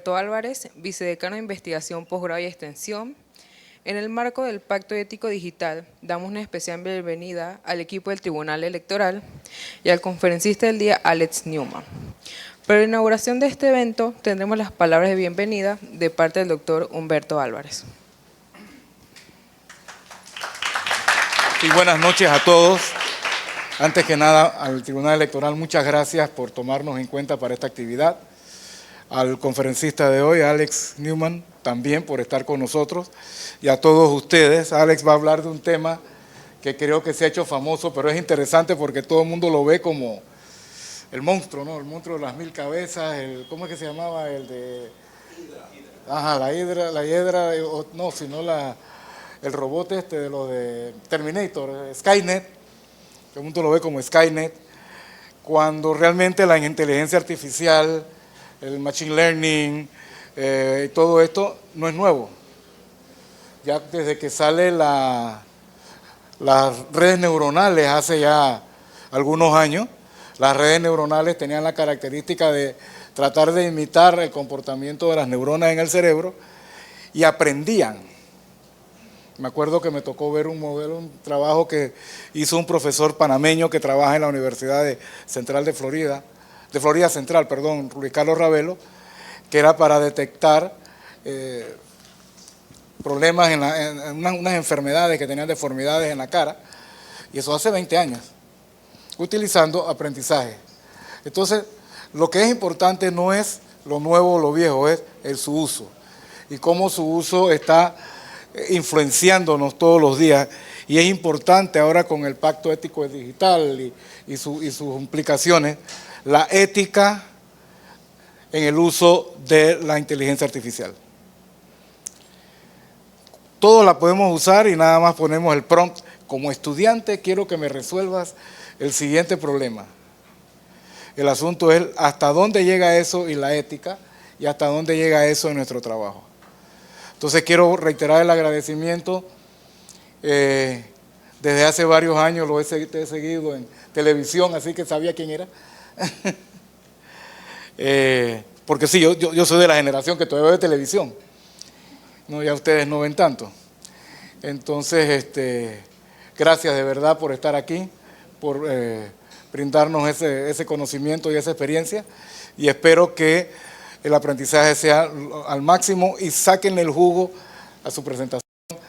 Humberto Álvarez, vicedecano de Investigación, Posgrado y Extensión. En el marco del Pacto Ético Digital, damos una especial bienvenida al equipo del Tribunal Electoral y al conferencista del día, Alex Newman. Para la inauguración de este evento, tendremos las palabras de bienvenida de parte del doctor Humberto Álvarez. Y buenas noches a todos. Antes que nada, al Tribunal Electoral, muchas gracias por tomarnos en cuenta para esta actividad. Al conferencista de hoy, Alex Newman, también por estar con nosotros. Y a todos ustedes, Alex va a hablar de un tema que creo que se ha hecho famoso, pero es interesante porque todo el mundo lo ve como el monstruo, ¿no? El monstruo de las 1000 cabezas, ¿cómo es que se llamaba? El de... Ajá, la hiedra, no, sino el robot de lo de Terminator, Skynet. Todo el mundo lo ve como Skynet, cuando realmente la inteligencia artificial, el machine learning, todo esto no es nuevo. Ya desde que salen las redes neuronales hace ya algunos años, las redes neuronales tenían la característica de tratar de imitar el comportamiento de las neuronas en el cerebro y aprendían. Me acuerdo que me tocó ver un trabajo que hizo un profesor panameño que trabaja en la Universidad Central de Florida Central, Luis Carlos Ravelo, que era para detectar problemas en unas enfermedades que tenían deformidades en la cara, y eso hace 20 años, utilizando aprendizaje. Entonces, lo que es importante no es lo nuevo o lo viejo, es su uso, y cómo su uso está influenciándonos todos los días, y es importante ahora con el Pacto Ético Digital y sus implicaciones, la ética en el uso de la inteligencia artificial. Todos la podemos usar y nada más ponemos el prompt. Como estudiante quiero que me resuelvas el siguiente problema. El asunto es hasta dónde llega eso y la ética, y hasta dónde llega eso en nuestro trabajo. Entonces quiero reiterar el agradecimiento. Desde hace varios años lo he seguido en televisión, así que sabía quién era. Porque sí, yo soy de la generación que todavía ve televisión. No, ya ustedes no ven tanto. Entonces, gracias de verdad por estar aquí, por brindarnos ese conocimiento y esa experiencia. Y espero que el aprendizaje sea al máximo y saquen el jugo a su presentación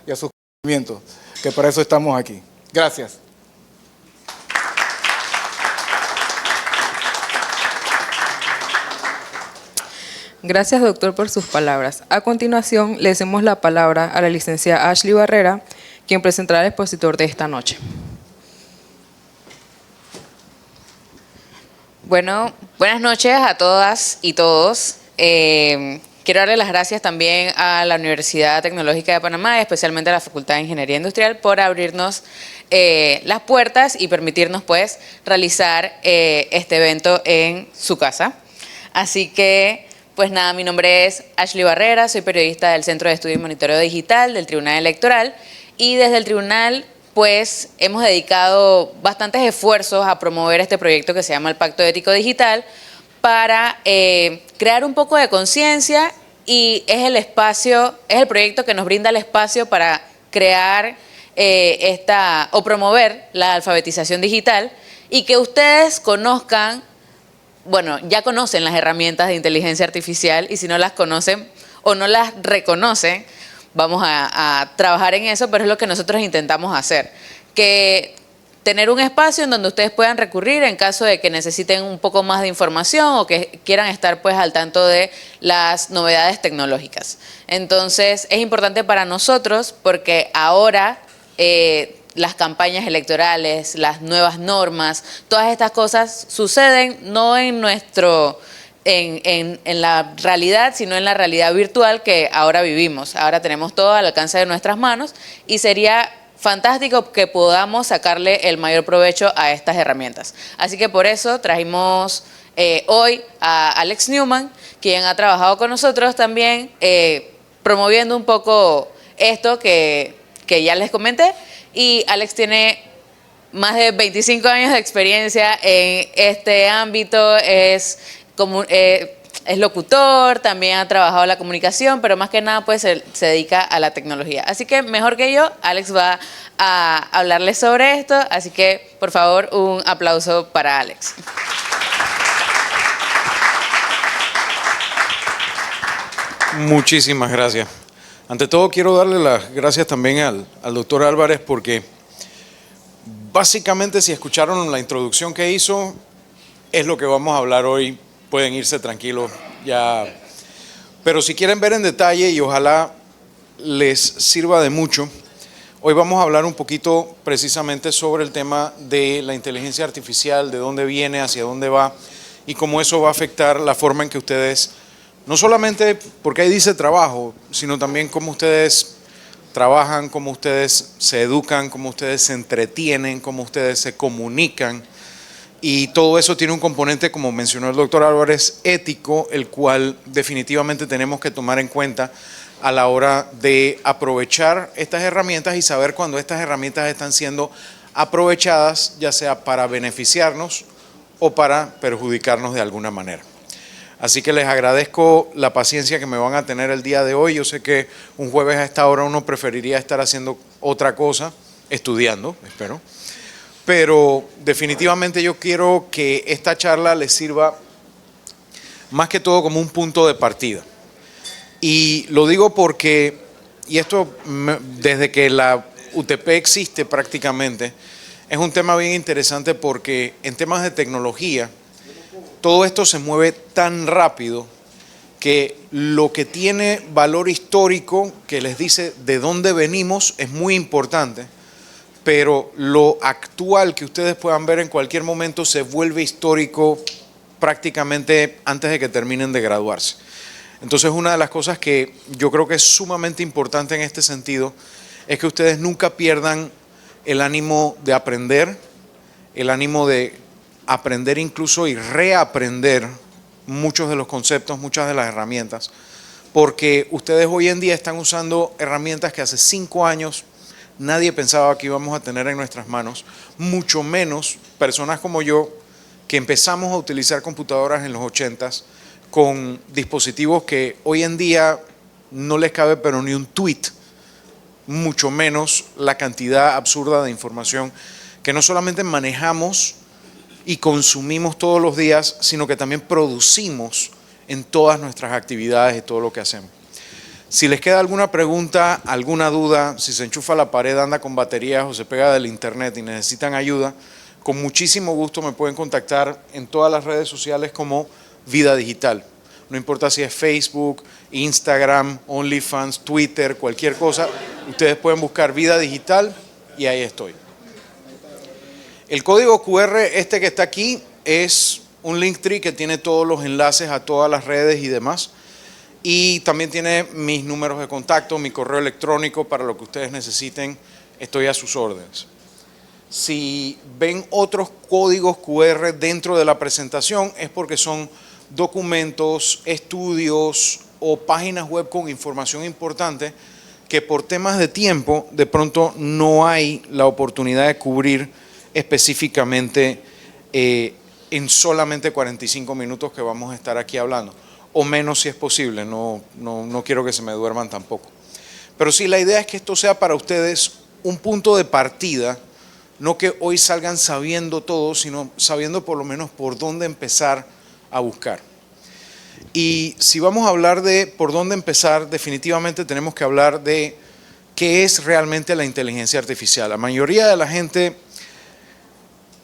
y a sus conocimientos, que para eso estamos aquí. Gracias. Gracias, doctor, por sus palabras. A continuación, le cedemos la palabra a la licenciada Ashley Barrera, quien presentará al expositor de esta noche. Bueno, buenas noches a todas y todos. Quiero darle las gracias también a la Universidad Tecnológica de Panamá, y especialmente a la Facultad de Ingeniería Industrial, por abrirnos las puertas y permitirnos pues realizar este evento en su casa. Así que, pues nada, mi nombre es Ashley Barrera, soy periodista del Centro de Estudio y Monitoreo Digital del Tribunal Electoral, y desde el Tribunal pues hemos dedicado bastantes esfuerzos a promover este proyecto que se llama el Pacto Ético Digital para crear un poco de conciencia, y es el proyecto que nos brinda el espacio para crear o promover la alfabetización digital, y que ustedes conozcan. Bueno, ya conocen las herramientas de inteligencia artificial, y si no las conocen o no las reconocen, vamos a trabajar en eso, pero es lo que nosotros intentamos hacer. Que tener un espacio en donde ustedes puedan recurrir en caso de que necesiten un poco más de información o que quieran estar pues al tanto de las novedades tecnológicas. Entonces, es importante para nosotros porque ahora las campañas electorales, las nuevas normas, todas estas cosas suceden no en la realidad, sino en la realidad virtual que ahora vivimos. Ahora tenemos todo al alcance de nuestras manos, y sería fantástico que podamos sacarle el mayor provecho a estas herramientas. Así que por eso trajimos hoy a Alex Newman, quien ha trabajado con nosotros también, promoviendo un poco esto que ya les comenté. Y Alex tiene más de 25 años de experiencia en este ámbito, es locutor, también ha trabajado la comunicación, pero más que nada pues se dedica a la tecnología. Así que mejor que yo, Alex va a hablarles sobre esto, así que por favor un aplauso para Alex. Muchísimas gracias. Ante todo quiero darle las gracias también al doctor Álvarez porque básicamente si escucharon la introducción que hizo, es lo que vamos a hablar hoy. Pueden irse tranquilos ya. Pero si quieren ver en detalle y ojalá les sirva de mucho, hoy vamos a hablar un poquito precisamente sobre el tema de la inteligencia artificial, de dónde viene, hacia dónde va y cómo eso va a afectar la forma en que ustedes, no solamente porque ahí dice trabajo, sino también cómo ustedes trabajan, cómo ustedes se educan, cómo ustedes se entretienen, cómo ustedes se comunican. Y todo eso tiene un componente, como mencionó el doctor Álvarez, ético, el cual definitivamente tenemos que tomar en cuenta a la hora de aprovechar estas herramientas y saber cuando estas herramientas están siendo aprovechadas, ya sea para beneficiarnos o para perjudicarnos de alguna manera. Así que les agradezco la paciencia que me van a tener el día de hoy. Yo sé que un jueves a esta hora uno preferiría estar haciendo otra cosa, estudiando, espero. Pero definitivamente yo quiero que esta charla les sirva más que todo como un punto de partida. Y lo digo porque, y esto desde que la UTP existe prácticamente, es un tema bien interesante porque en temas de tecnología, todo esto se mueve tan rápido que lo que tiene valor histórico, que les dice de dónde venimos, es muy importante. Pero lo actual que ustedes puedan ver en cualquier momento se vuelve histórico prácticamente antes de que terminen de graduarse. Entonces una de las cosas que yo creo que es sumamente importante en este sentido es que ustedes nunca pierdan el ánimo de aprender, el ánimo de aprender incluso y reaprender muchos de los conceptos, muchas de las herramientas, porque ustedes hoy en día están usando herramientas que hace 5 años nadie pensaba que íbamos a tener en nuestras manos, mucho menos personas como yo que empezamos a utilizar computadoras en los 80s con dispositivos que hoy en día no les cabe pero ni un tweet, mucho menos la cantidad absurda de información que no solamente manejamos y consumimos todos los días, sino que también producimos en todas nuestras actividades y todo lo que hacemos. Si les queda alguna pregunta, alguna duda, si se enchufa la pared, anda con baterías o se pega del internet y necesitan ayuda, con muchísimo gusto me pueden contactar en todas las redes sociales como Vida Digital. No importa si es Facebook, Instagram, OnlyFans, Twitter, cualquier cosa, ustedes pueden buscar Vida Digital y ahí estoy. El código QR este que está aquí es un Linktree que tiene todos los enlaces a todas las redes y demás. Y también tiene mis números de contacto, mi correo electrónico para lo que ustedes necesiten, estoy a sus órdenes. Si ven otros códigos QR dentro de la presentación es porque son documentos, estudios o páginas web con información importante que por temas de tiempo de pronto no hay la oportunidad de cubrir específicamente en solamente 45 minutos que vamos a estar aquí hablando. O menos si es posible, no quiero que se me duerman tampoco. Pero sí, la idea es que esto sea para ustedes un punto de partida, no que hoy salgan sabiendo todo, sino sabiendo por lo menos por dónde empezar a buscar. Y si vamos a hablar de por dónde empezar, definitivamente tenemos que hablar de qué es realmente la inteligencia artificial. La mayoría de la gente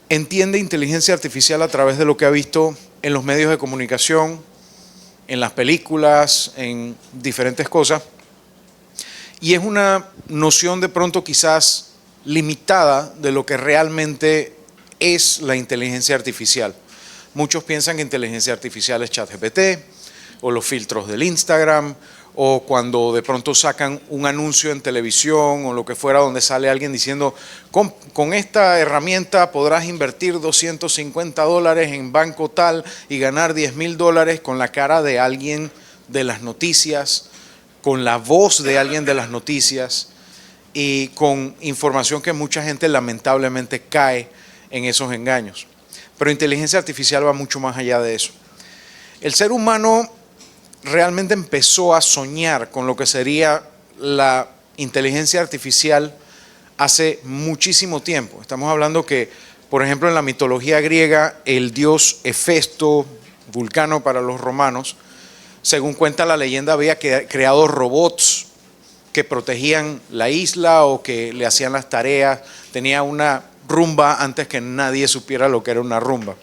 entiende inteligencia artificial a través de lo que ha visto en los medios de comunicación, en las películas, en diferentes cosas. Y es una noción de pronto quizás limitada de lo que realmente es la inteligencia artificial. Muchos piensan que inteligencia artificial es ChatGPT o los filtros del Instagram o cuando de pronto sacan un anuncio en televisión o lo que fuera donde sale alguien diciendo con esta herramienta podrás invertir $250 en banco tal y ganar $10,000 con la cara de alguien de las noticias, con la voz de alguien de las noticias y con información que mucha gente lamentablemente cae en esos engaños. Pero inteligencia artificial va mucho más allá de eso. El ser humano realmente empezó a soñar con lo que sería la inteligencia artificial hace muchísimo tiempo. Estamos hablando que, por ejemplo, en la mitología griega, el dios Hefesto, Vulcano para los romanos, según cuenta la leyenda, había creado robots que protegían la isla o que le hacían las tareas. Tenía una rumba antes que nadie supiera lo que era una rumba.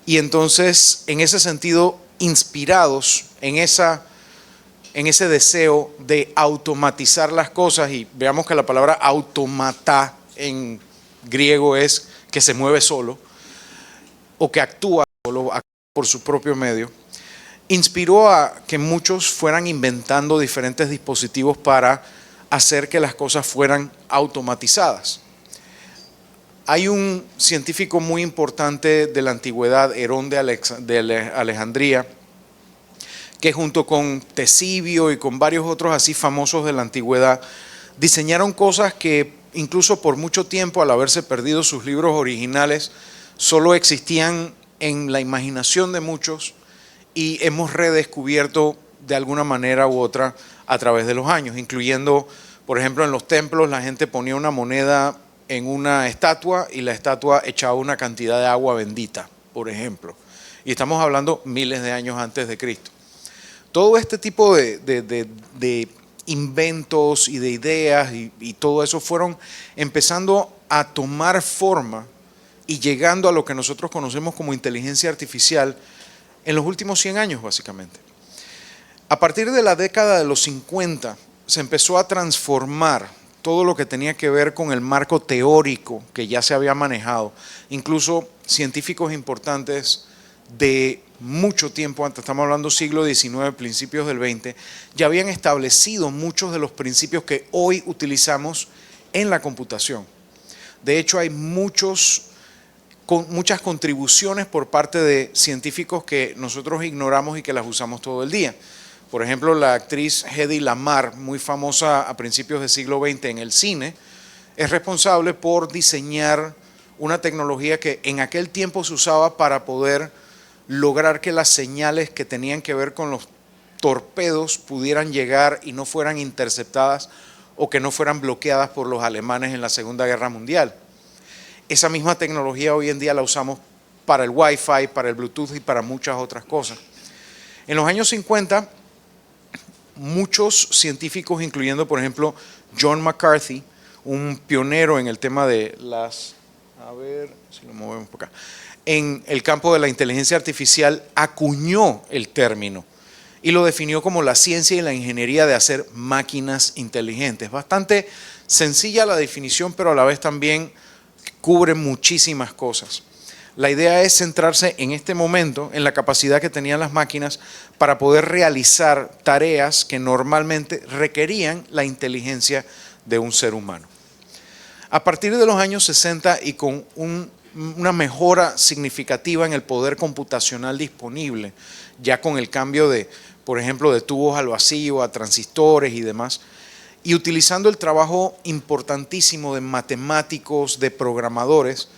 Y entonces, en ese sentido, inspirados en ese deseo de automatizar las cosas, y veamos que la palabra automata en griego es que se mueve solo o que actúa solo por su propio medio, inspiró a que muchos fueran inventando diferentes dispositivos para hacer que las cosas fueran automatizadas. Hay un científico muy importante de la antigüedad, Herón de Alejandría, que junto con Tesibio y con varios otros así famosos de la antigüedad, diseñaron cosas que incluso por mucho tiempo, al haberse perdido sus libros originales, solo existían en la imaginación de muchos y hemos redescubierto de alguna manera u otra a través de los años, incluyendo, por ejemplo, en los templos la gente ponía una moneda en una estatua y la estatua echaba una cantidad de agua bendita, por ejemplo. Y estamos hablando miles de años antes de Cristo. Todo este tipo de inventos y de ideas y todo eso fueron empezando a tomar forma y llegando a lo que nosotros conocemos como inteligencia artificial en los últimos 100 años, básicamente. A partir de la década de los 50 se empezó a transformar todo lo que tenía que ver con el marco teórico que ya se había manejado. Incluso científicos importantes de mucho tiempo antes, estamos hablando siglo XIX, principios del XX, ya habían establecido muchos de los principios que hoy utilizamos en la computación. De hecho, hay muchas contribuciones por parte de científicos que nosotros ignoramos y que las usamos todo el día. Por ejemplo, la actriz Hedy Lamarr, muy famosa a principios del siglo XX en el cine, es responsable por diseñar una tecnología que en aquel tiempo se usaba para poder lograr que las señales que tenían que ver con los torpedos pudieran llegar y no fueran interceptadas o que no fueran bloqueadas por los alemanes en la Segunda Guerra Mundial. Esa misma tecnología hoy en día la usamos para el Wi-Fi, para el Bluetooth y para muchas otras cosas. En los años 50, muchos científicos, incluyendo por ejemplo John McCarthy, un pionero en el tema de las, a ver si lo movemos por acá, en el campo de la inteligencia artificial, acuñó el término y lo definió como la ciencia y la ingeniería de hacer máquinas inteligentes. Bastante sencilla la definición, pero a la vez también cubre muchísimas cosas. La idea es centrarse en este momento en la capacidad que tenían las máquinas para poder realizar tareas que normalmente requerían la inteligencia de un ser humano. A partir de los años 60 y con una mejora significativa en el poder computacional disponible, ya con el cambio de, por ejemplo, de tubos al vacío a transistores y demás, y utilizando el trabajo importantísimo de matemáticos, de programadores,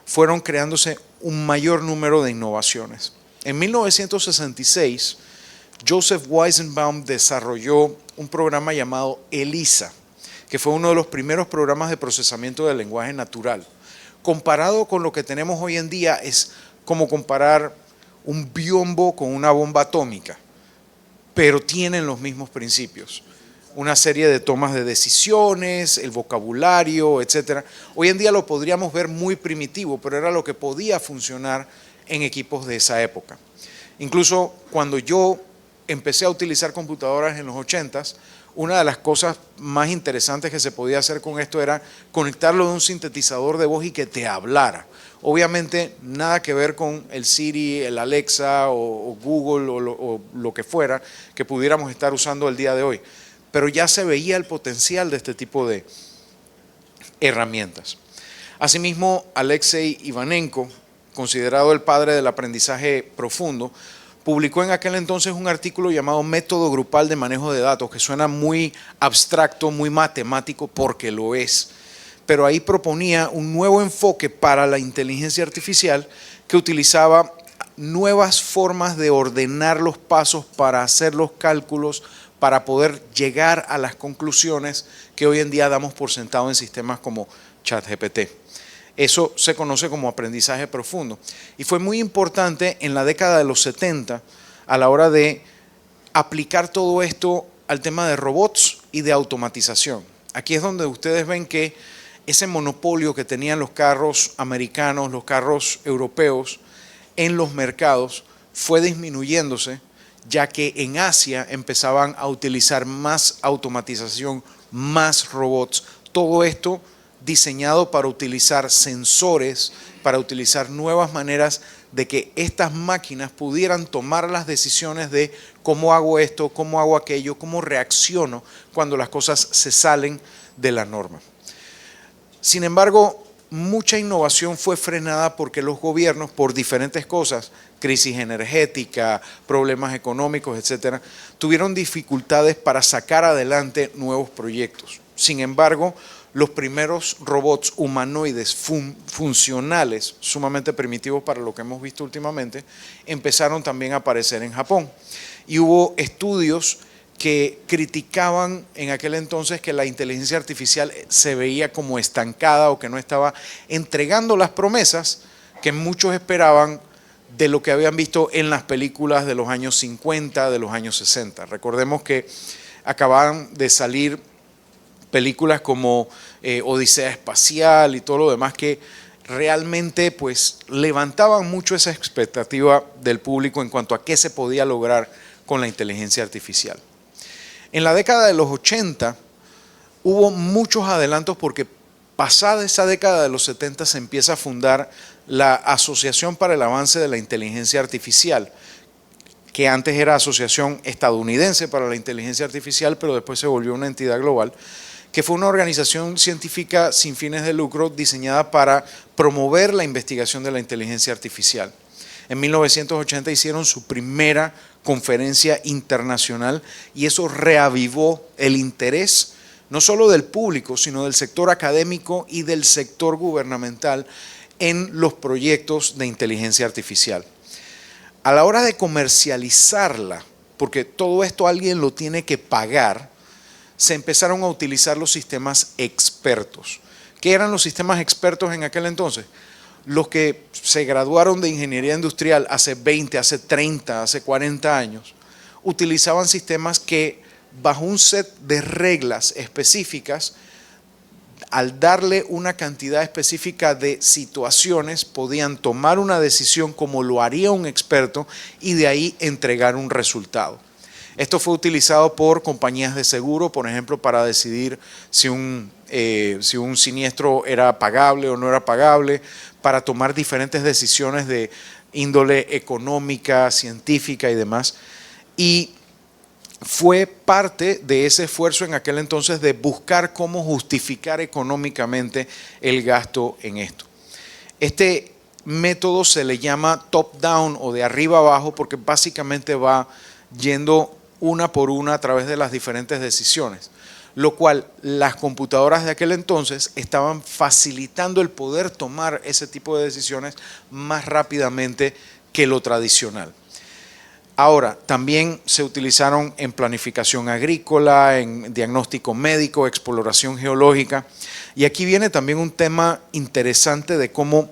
fueron creándose un mayor número de innovaciones. En 1966, Joseph Weizenbaum desarrolló un programa llamado ELIZA, que fue uno de los primeros programas de procesamiento del lenguaje natural. Comparado con lo que tenemos hoy en día, es como comparar un biombo con una bomba atómica, pero tienen los mismos principios. Una serie de tomas de decisiones, el vocabulario, etc. Hoy en día lo podríamos ver muy primitivo, pero era lo que podía funcionar en equipos de esa época. Incluso cuando yo empecé a utilizar computadoras en los 80s, una de las cosas más interesantes que se podía hacer con esto era conectarlo a un sintetizador de voz y que te hablara. Obviamente nada que ver con el Siri, el Alexa o Google o lo que fuera que pudiéramos estar usando el día de hoy. Pero ya se veía el potencial de este tipo de herramientas. Asimismo, Alexei Ivanenko, considerado el padre del aprendizaje profundo, publicó en aquel entonces un artículo llamado Método Grupal de Manejo de Datos, que suena muy abstracto, muy matemático, porque lo es. Pero ahí proponía un nuevo enfoque para la inteligencia artificial que utilizaba nuevas formas de ordenar los pasos para hacer los cálculos, para poder llegar a las conclusiones que hoy en día damos por sentado en sistemas como ChatGPT. Eso se conoce como aprendizaje profundo. Y fue muy importante en la década de los 70 a la hora de aplicar todo esto al tema de robots y de automatización. Aquí es donde ustedes ven que ese monopolio que tenían los carros americanos, los carros europeos en los mercados fue disminuyéndose, ya que en Asia empezaban a utilizar más automatización, más robots. Todo esto diseñado para utilizar sensores, para utilizar nuevas maneras de que estas máquinas pudieran tomar las decisiones de cómo hago esto, cómo hago aquello, cómo reacciono cuando las cosas se salen de la norma. Sin embargo, mucha innovación fue frenada porque los gobiernos, por diferentes cosas, crisis energética, problemas económicos, etcétera, tuvieron dificultades para sacar adelante nuevos proyectos. Sin embargo, los primeros robots humanoides funcionales, sumamente primitivos para lo que hemos visto últimamente, empezaron también a aparecer en Japón. Y hubo estudios que criticaban en aquel entonces que la inteligencia artificial se veía como estancada o que no estaba entregando las promesas que muchos esperaban de lo que habían visto en las películas de los años 50, de los años 60. Recordemos que acababan de salir películas como Odisea Espacial y todo lo demás que realmente pues levantaban mucho esa expectativa del público en cuanto a qué se podía lograr con la inteligencia artificial. En la década de los 80 hubo muchos adelantos porque pasada esa década de los 70 se empieza a fundar la Asociación para el Avance de la Inteligencia Artificial, que antes era Asociación Estadounidense para la Inteligencia Artificial, pero después se volvió una entidad global, que fue una organización científica sin fines de lucro diseñada para promover la investigación de la inteligencia artificial. En 1980 hicieron su primera conferencia internacional y eso reavivó el interés no solo del público, sino del sector académico y del sector gubernamental en los proyectos de inteligencia artificial. A la hora de comercializarla, porque todo esto alguien lo tiene que pagar, se empezaron a utilizar los sistemas expertos. ¿Qué eran los sistemas expertos en aquel entonces? Los que se graduaron de ingeniería industrial hace 20, hace 30, hace 40 años, utilizaban sistemas que bajo un set de reglas específicas, al darle una cantidad específica de situaciones, podían tomar una decisión como lo haría un experto y de ahí entregar un resultado. Esto fue utilizado por compañías de seguro, por ejemplo, para decidir si un siniestro era pagable o no era pagable, para tomar diferentes decisiones de índole económica, científica y demás. Y fue parte de ese esfuerzo en aquel entonces de buscar cómo justificar económicamente el gasto en esto. Este método se le llama top-down o de arriba abajo porque básicamente va yendo una por una a través de las diferentes decisiones, lo cual las computadoras de aquel entonces estaban facilitando el poder tomar ese tipo de decisiones más rápidamente que lo tradicional. Ahora, también se utilizaron en planificación agrícola, en diagnóstico médico, exploración geológica, y aquí viene también un tema interesante de cómo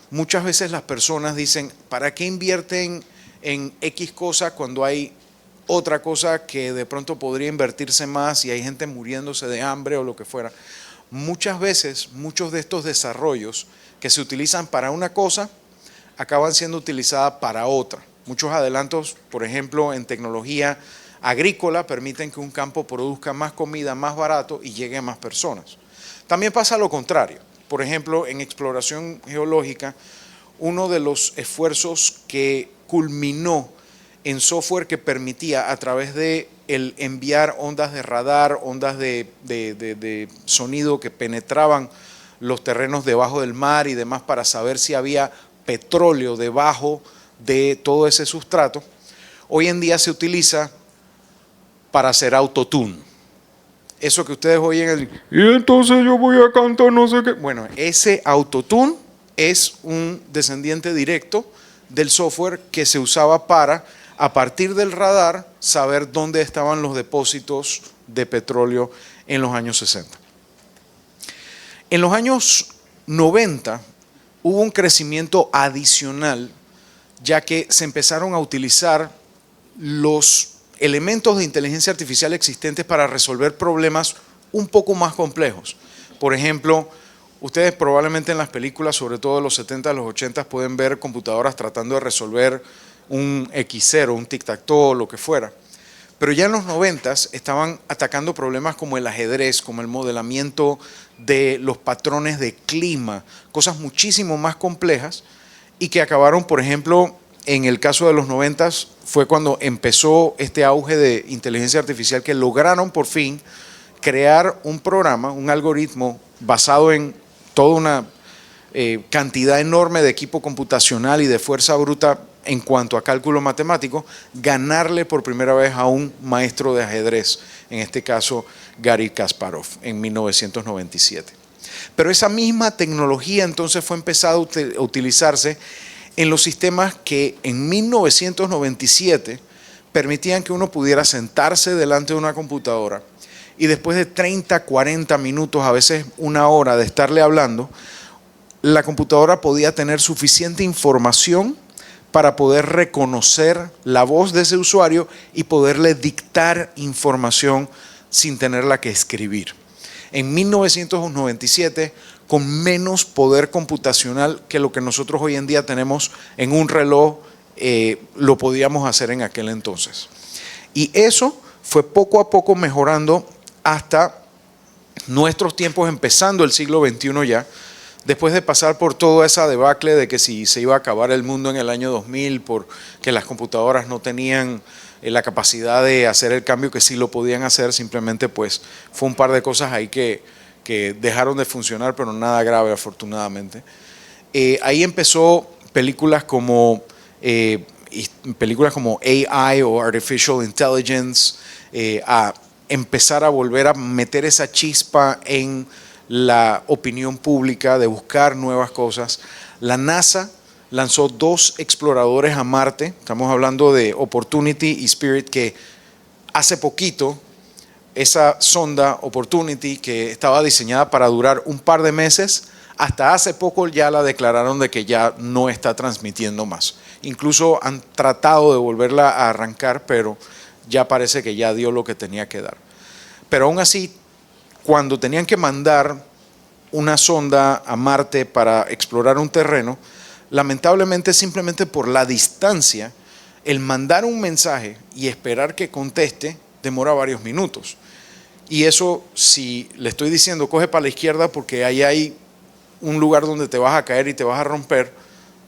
muchas veces las personas dicen, ¿para qué invierten en X cosa cuando hay otra cosa que de pronto podría invertirse más y hay gente muriéndose de hambre o lo que fuera? Muchas veces, muchos de estos desarrollos que se utilizan para una cosa, acaban siendo utilizadas para otra. Muchos adelantos, por ejemplo, en tecnología agrícola, permiten que un campo produzca más comida más barato y llegue a más personas. También pasa lo contrario. Por ejemplo, en exploración geológica, uno de los esfuerzos que culminó en software que permitía a través de el enviar ondas de radar, ondas de sonido que penetraban los terrenos debajo del mar y demás para saber si había petróleo debajo de todo ese sustrato, hoy en día se utiliza para hacer autotune. Eso que ustedes oyen, y entonces yo voy a cantar no sé qué. Bueno, ese autotune es un descendiente directo del software que se usaba para, a partir del radar, saber dónde estaban los depósitos de petróleo en los años 60. En los años 90 hubo un crecimiento adicional, ya que se empezaron a utilizar los elementos de inteligencia artificial existentes para resolver problemas un poco más complejos. Por ejemplo, ustedes probablemente en las películas, sobre todo de los 70, los 80, pueden ver computadoras tratando de resolver un X0, un tic-tac-toe, lo que fuera. Pero ya en los 90 estaban atacando problemas como el ajedrez, como el modelamiento de los patrones de clima, cosas muchísimo más complejas y que acabaron, por ejemplo, en el caso de los 90 fue cuando empezó este auge de inteligencia artificial que lograron por fin crear un programa, un algoritmo basado en toda una cantidad enorme de equipo computacional y de fuerza bruta en cuanto a cálculo matemático, ganarle por primera vez a un maestro de ajedrez, en este caso Garry Kasparov, en 1997. Pero esa misma tecnología entonces fue empezada a utilizarse en los sistemas que en 1997 permitían que uno pudiera sentarse delante de una computadora y después de 30, 40 minutos, a veces una hora de estarle hablando, la computadora podía tener suficiente información para poder reconocer la voz de ese usuario y poderle dictar información sin tenerla que escribir. En 1997, con menos poder computacional que lo que nosotros hoy en día tenemos en un reloj, lo podíamos hacer en aquel entonces. Y eso fue poco a poco mejorando hasta nuestros tiempos, empezando el siglo XXI ya, después de pasar por toda esa debacle de que si se iba a acabar el mundo en el año 2000 porque las computadoras no tenían la capacidad de hacer el cambio que sí lo podían hacer, simplemente pues fue un par de cosas ahí que dejaron de funcionar, pero nada grave afortunadamente. Ahí empezó películas como AI o Artificial Intelligence, a empezar a volver a meter esa chispa en la opinión pública, de buscar nuevas cosas. La NASA lanzó 2 exploradores a Marte, estamos hablando de Opportunity y Spirit, que hace poquito esa sonda Opportunity, que estaba diseñada para durar un par de meses, hasta hace poco ya la declararon de que ya no está transmitiendo más. Incluso han tratado de volverla a arrancar, pero ya parece que ya dio lo que tenía que dar. Pero aún así, cuando tenían que mandar una sonda a Marte para explorar un terreno, lamentablemente simplemente por la distancia, el mandar un mensaje y esperar que conteste demora varios minutos. Y eso, si le estoy diciendo coge para la izquierda porque ahí hay un lugar donde te vas a caer y te vas a romper,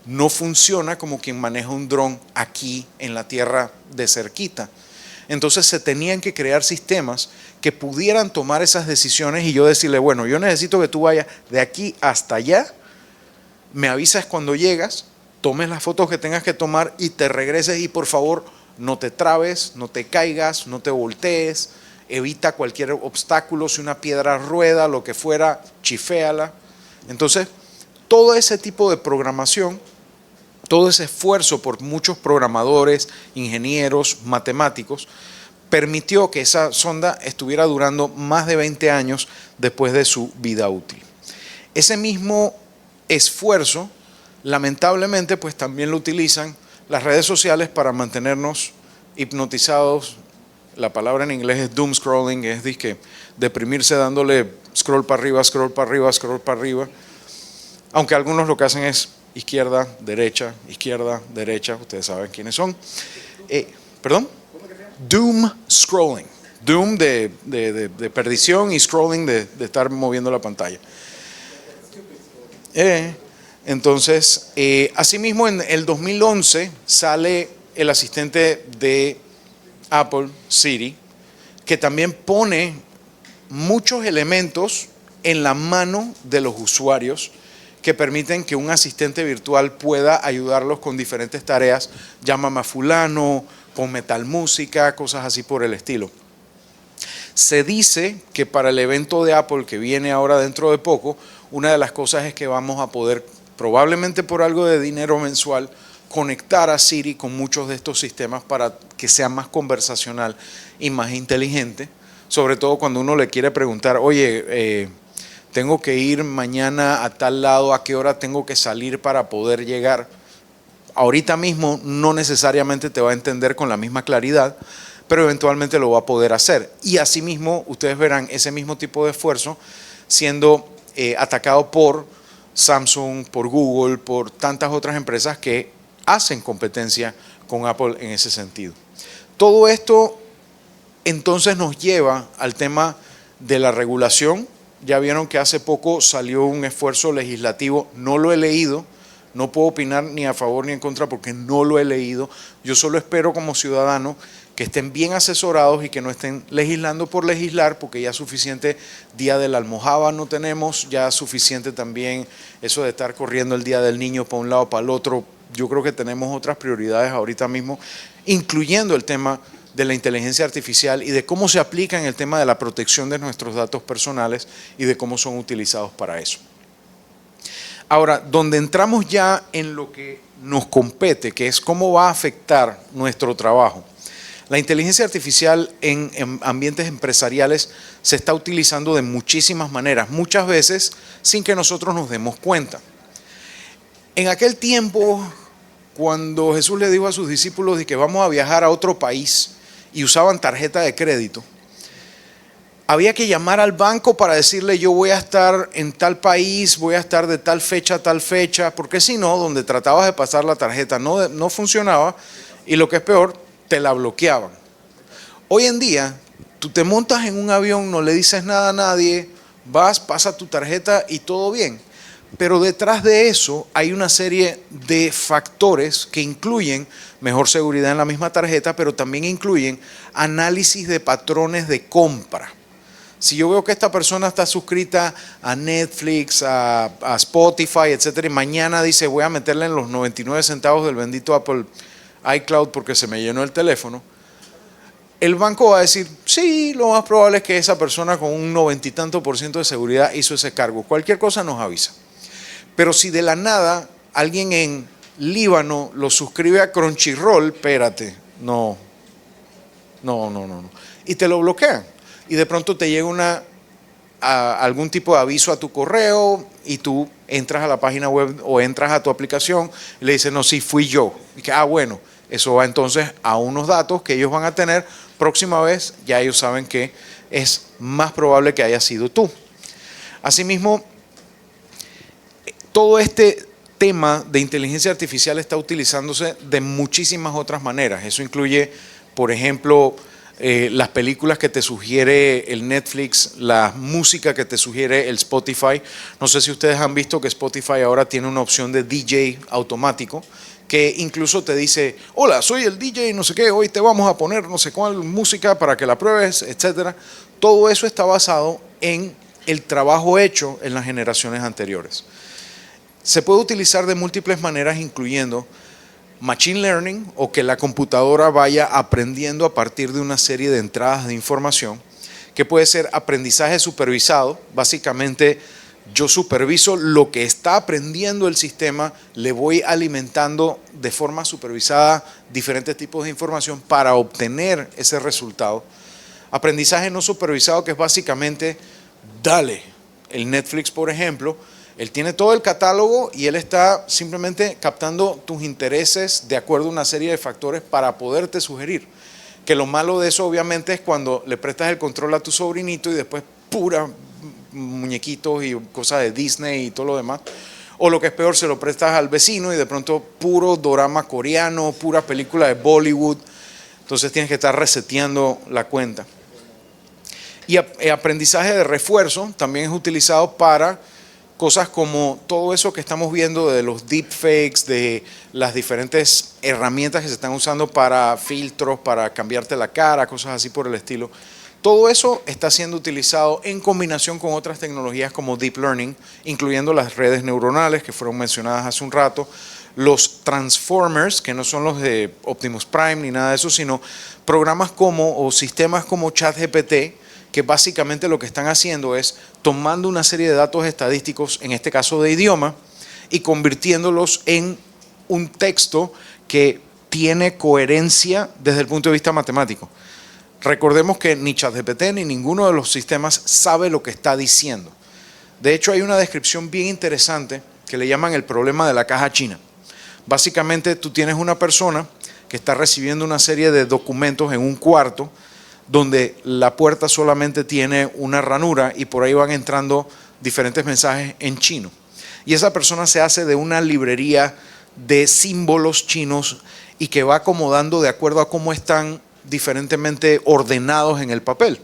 no funciona como quien maneja un dron aquí en la tierra de cerquita. Entonces se tenían que crear sistemas que pudieran tomar esas decisiones y yo decirle, bueno, yo necesito que tú vayas de aquí hasta allá, me avisas cuando llegas, tomes las fotos que tengas que tomar y te regreses y por favor no te trabes, no te caigas, no te voltees, evita cualquier obstáculo, si una piedra rueda, lo que fuera, chiféala. Entonces, todo ese tipo de programación, todo ese esfuerzo por muchos programadores, ingenieros, matemáticos, permitió que esa sonda estuviera durando más de 20 años después de su vida útil. Ese mismo esfuerzo, lamentablemente, pues también lo utilizan las redes sociales para mantenernos hipnotizados. La palabra en inglés es doom scrolling, es disque deprimirse dándole scroll para arriba, scroll para arriba, scroll para arriba. Aunque algunos lo que hacen es izquierda, derecha, ustedes saben quiénes son. ¿Perdón? Doom scrolling. Doom de perdición y scrolling de estar moviendo la pantalla. Entonces, asimismo en el 2011 sale el asistente de Apple, Siri, que también pone muchos elementos en la mano de los usuarios que permiten que un asistente virtual pueda ayudarlos con diferentes tareas. Llámame a fulano, ponme tal música, cosas así por el estilo. Se dice que para el evento de Apple que viene ahora dentro de poco, una de las cosas es que vamos a poder, probablemente por algo de dinero mensual, conectar a Siri con muchos de estos sistemas para que sea más conversacional y más inteligente, sobre todo cuando uno le quiere preguntar, oye, tengo que ir mañana a tal lado, ¿a qué hora tengo que salir para poder llegar? Ahorita mismo no necesariamente te va a entender con la misma claridad, pero eventualmente lo va a poder hacer. Y asimismo, ustedes verán ese mismo tipo de esfuerzo siendo atacado por Samsung, por Google, por tantas otras empresas que hacen competencia con Apple en ese sentido. Todo esto entonces nos lleva al tema de la regulación. Ya vieron que hace poco salió un esfuerzo legislativo, no lo he leído, no puedo opinar ni a favor ni en contra porque no lo he leído. Yo solo espero como ciudadano que estén bien asesorados y que no estén legislando por legislar, porque ya suficiente día de la almohada no tenemos, ya suficiente también eso de estar corriendo el día del niño para un lado, para el otro. Yo creo que tenemos otras prioridades ahorita mismo, incluyendo el tema de la inteligencia artificial y de cómo se aplica en el tema de la protección de nuestros datos personales y de cómo son utilizados para eso. Ahora, donde entramos ya en lo que nos compete, que es cómo va a afectar nuestro trabajo. La inteligencia artificial en ambientes empresariales se está utilizando de muchísimas maneras, muchas veces sin que nosotros nos demos cuenta. En aquel tiempo, cuando Jesús le dijo a sus discípulos de que vamos a viajar a otro país y usaban tarjeta de crédito, había que llamar al banco para decirle yo voy a estar en tal país, voy a estar de tal fecha a tal fecha, porque si no, donde tratabas de pasar la tarjeta no funcionaba y lo que es peor, te la bloqueaban. Hoy en día, tú te montas en un avión, no le dices nada a nadie, vas, pasa tu tarjeta y todo bien. Pero detrás de eso hay una serie de factores que incluyen mejor seguridad en la misma tarjeta, pero también incluyen análisis de patrones de compra. Si yo veo que esta persona está suscrita a Netflix, a Spotify, etcétera, y mañana dice voy a meterle en los 99 centavos del bendito Apple iCloud porque se me llenó el teléfono, el banco va a decir, sí, lo más probable es que esa persona con un 90 y tanto % de seguridad hizo ese cargo. Cualquier cosa nos avisa. Pero si de la nada alguien en Líbano lo suscribe a Crunchyroll, espérate, no. Y te lo bloquean. Y de pronto te llega algún tipo de aviso a tu correo y tú entras a la página web o entras a tu aplicación y le dices, no, sí, fui yo. Y que, bueno, eso va entonces a unos datos que ellos van a tener. Próxima vez ya ellos saben que es más probable que haya sido tú. Asimismo, todo este tema de inteligencia artificial está utilizándose de muchísimas otras maneras. Eso incluye, por ejemplo, las películas que te sugiere el Netflix, la música que te sugiere el Spotify. No sé si ustedes han visto que Spotify ahora tiene una opción de DJ automático que incluso te dice, hola, soy el DJ, no sé qué, hoy te vamos a poner no sé cuál música para que la pruebes, etcétera. Todo eso está basado en el trabajo hecho en las generaciones anteriores. Se puede utilizar de múltiples maneras, incluyendo Machine Learning, o que la computadora vaya aprendiendo a partir de una serie de entradas de información, que puede ser aprendizaje supervisado. Básicamente, yo superviso lo que está aprendiendo el sistema, le voy alimentando de forma supervisada diferentes tipos de información para obtener ese resultado. Aprendizaje no supervisado, que es básicamente, dale, el Netflix, por ejemplo, él tiene todo el catálogo y él está simplemente captando tus intereses de acuerdo a una serie de factores para poderte sugerir. Que lo malo de eso obviamente es cuando le prestas el control a tu sobrinito y después pura muñequitos y cosas de Disney y todo lo demás. O lo que es peor, se lo prestas al vecino y de pronto puro dorama coreano, pura película de Bollywood. Entonces tienes que estar reseteando la cuenta. Y aprendizaje de refuerzo también es utilizado para cosas como todo eso que estamos viendo de los deepfakes, de las diferentes herramientas que se están usando para filtros, para cambiarte la cara, cosas así por el estilo. Todo eso está siendo utilizado en combinación con otras tecnologías como Deep Learning, incluyendo las redes neuronales que fueron mencionadas hace un rato, los Transformers, que no son los de Optimus Prime ni nada de eso, sino programas o sistemas como ChatGPT, que básicamente lo que están haciendo es tomando una serie de datos estadísticos, en este caso de idioma, y convirtiéndolos en un texto que tiene coherencia desde el punto de vista matemático. Recordemos que ni ChatGPT ni ninguno de los sistemas sabe lo que está diciendo. De hecho, hay una descripción bien interesante que le llaman el problema de la caja china. Básicamente, tú tienes una persona que está recibiendo una serie de documentos en un cuarto donde la puerta solamente tiene una ranura y por ahí van entrando diferentes mensajes en chino. Y esa persona se hace de una librería de símbolos chinos y que va acomodando de acuerdo a cómo están diferentemente ordenados en el papel.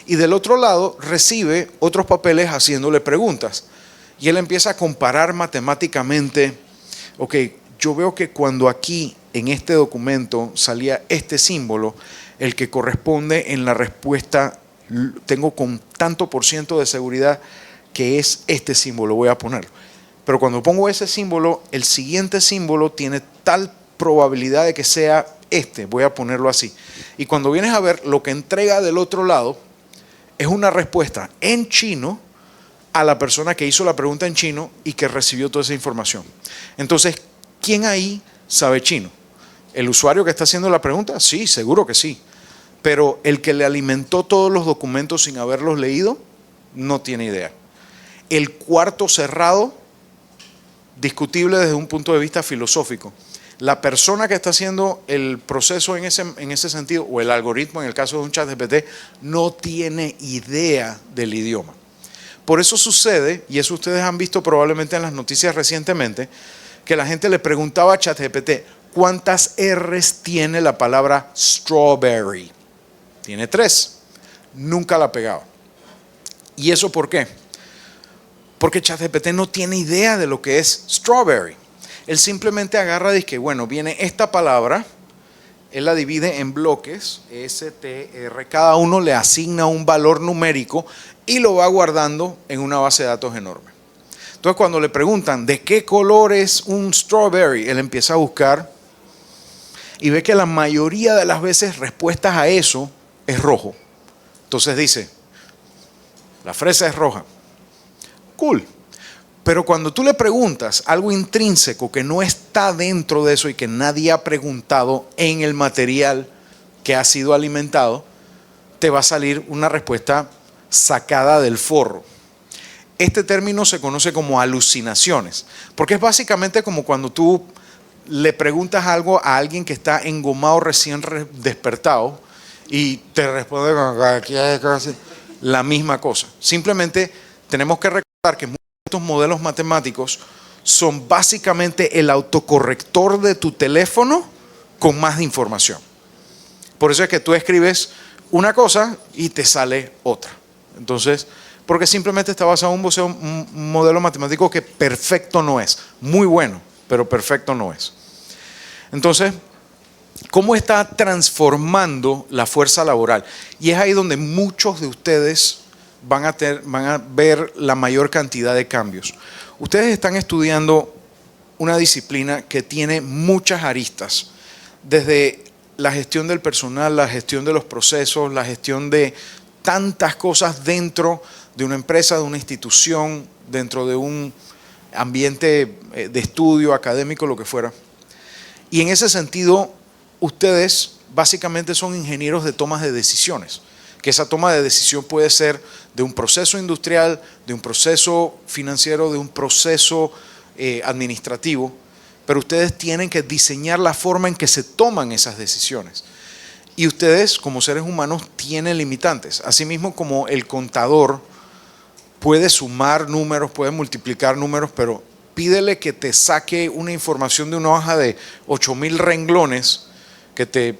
Y del otro lado recibe otros papeles haciéndole preguntas. Y él empieza a comparar matemáticamente, ok, yo veo que cuando aquí en este documento salía este símbolo, el que corresponde en la respuesta, tengo con tanto por ciento de seguridad que es este símbolo, voy a ponerlo. Pero cuando pongo ese símbolo, el siguiente símbolo tiene tal probabilidad de que sea este, voy a ponerlo así. Y cuando vienes a ver, lo que entrega del otro lado es una respuesta en chino a la persona que hizo la pregunta en chino y que recibió toda esa información. Entonces, ¿quién ahí sabe chino? ¿El usuario que está haciendo la pregunta? Sí, seguro que sí. Pero el que le alimentó todos los documentos sin haberlos leído, no tiene idea. El cuarto cerrado, discutible desde un punto de vista filosófico. La persona que está haciendo el proceso en ese sentido, o el algoritmo en el caso de un ChatGPT, no tiene idea del idioma. Por eso sucede, y eso ustedes han visto probablemente en las noticias recientemente, que la gente le preguntaba a ChatGPT, ¿cuántas R's tiene la palabra strawberry? Tiene 3. Nunca la pegaba. ¿Y eso por qué? Porque ChatGPT no tiene idea de lo que es strawberry. Él simplemente agarra y dice, bueno, viene esta palabra, él la divide en bloques, S, T, R, cada uno le asigna un valor numérico y lo va guardando en una base de datos enorme. Entonces, cuando le preguntan, ¿de qué color es un strawberry? Él empieza a buscar y ve que la mayoría de las veces respuestas a eso es rojo. Entonces dice, la fresa es roja. Cool. Pero cuando tú le preguntas algo intrínseco que no está dentro de eso y que nadie ha preguntado en el material que ha sido alimentado, te va a salir una respuesta sacada del forro. Este término se conoce como alucinaciones, porque es básicamente como cuando tú le preguntas algo a alguien que está engomado recién despertado y te responde con la misma cosa. Simplemente tenemos que recordar que estos modelos matemáticos son básicamente el autocorrector de tu teléfono con más información. Por eso es que tú escribes una cosa y te sale otra. Entonces, porque simplemente está basado en un modelo matemático que perfecto no es. Muy bueno, pero perfecto no es. Entonces, ¿cómo está transformando la fuerza laboral? Y es ahí donde muchos de ustedes van a ver la mayor cantidad de cambios. Ustedes están estudiando una disciplina que tiene muchas aristas, desde la gestión del personal, la gestión de los procesos, la gestión de tantas cosas dentro de una empresa, de una institución, dentro de un ambiente de estudio académico, lo que fuera. Y en ese sentido, ustedes básicamente son ingenieros de tomas de decisiones. Que esa toma de decisión puede ser de un proceso industrial, de un proceso financiero, de un proceso administrativo, pero ustedes tienen que diseñar la forma en que se toman esas decisiones. Y ustedes, como seres humanos, tienen limitantes. Asimismo, como el contador puede sumar números, puede multiplicar números, pero pídele que te saque una información de una hoja de 8,000 renglones, que te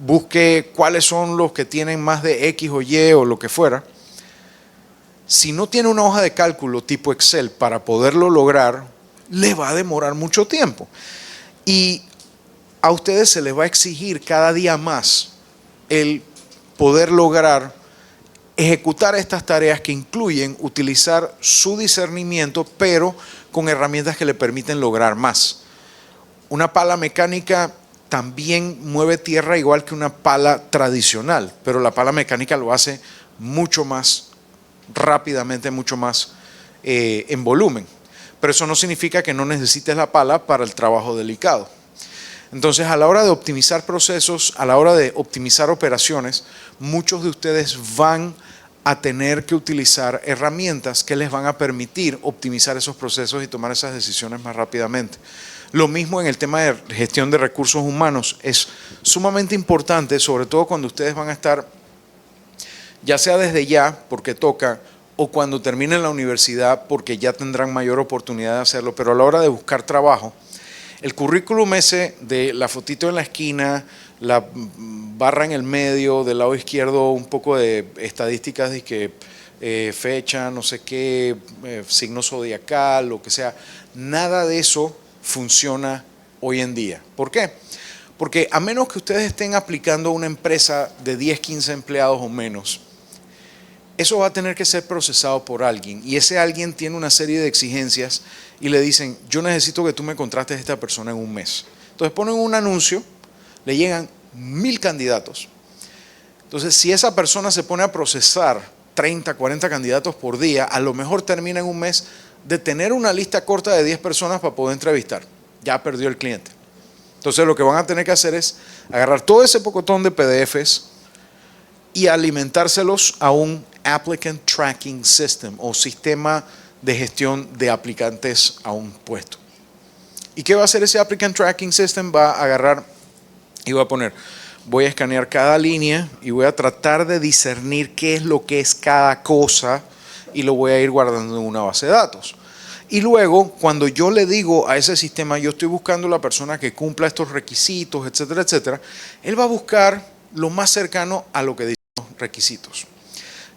busque cuáles son los que tienen más de X o Y o lo que fuera. Si no tiene una hoja de cálculo tipo Excel para poderlo lograr, le va a demorar mucho tiempo. Y a ustedes se les va a exigir cada día más el poder lograr ejecutar estas tareas que incluyen utilizar su discernimiento, pero con herramientas que le permiten lograr más. Una pala mecánica también mueve tierra igual que una pala tradicional, pero la pala mecánica lo hace mucho más rápidamente, mucho más en volumen. pero eso no significa que no necesites la pala para el trabajo delicado. Entonces, a la hora de optimizar procesos, a la hora de optimizar operaciones, muchos de ustedes van a tener que utilizar herramientas que les van a permitir optimizar esos procesos y tomar esas decisiones más rápidamente. Lo mismo en el tema de gestión de recursos humanos. Es sumamente importante, sobre todo cuando ustedes van a estar, ya sea desde ya, porque toca, o cuando terminen la universidad, porque ya tendrán mayor oportunidad de hacerlo, pero a la hora de buscar trabajo, el currículum ese de la fotito en la esquina, la barra en el medio, del lado izquierdo un poco de estadísticas de que fecha, no sé qué, signo zodiacal, lo que sea, nada de eso funciona hoy en día. ¿Por qué? Porque a menos que ustedes estén aplicando a una empresa de 10, 15 empleados o menos, eso va a tener que ser procesado por alguien y ese alguien tiene una serie de exigencias y le dicen, yo necesito que tú me contrates a esta persona en un mes. Entonces ponen un anuncio, le llegan 1000 candidatos. Entonces si esa persona se pone a procesar 30, 40 candidatos por día, a lo mejor termina en un mes de tener una lista corta de 10 personas para poder entrevistar. Ya perdió el cliente. Entonces lo que van a tener que hacer es agarrar todo ese pocotón de PDFs y alimentárselos a un Applicant Tracking System o sistema de gestión de aplicantes a un puesto. ¿Y qué va a hacer ese Applicant Tracking System? Va a agarrar y va a poner, voy a escanear cada línea y voy a tratar de discernir qué es lo que es cada cosa y lo voy a ir guardando en una base de datos. Y luego, cuando yo le digo a ese sistema, yo estoy buscando la persona que cumpla estos requisitos, etcétera, etcétera, él va a buscar lo más cercano a lo que dicen los requisitos.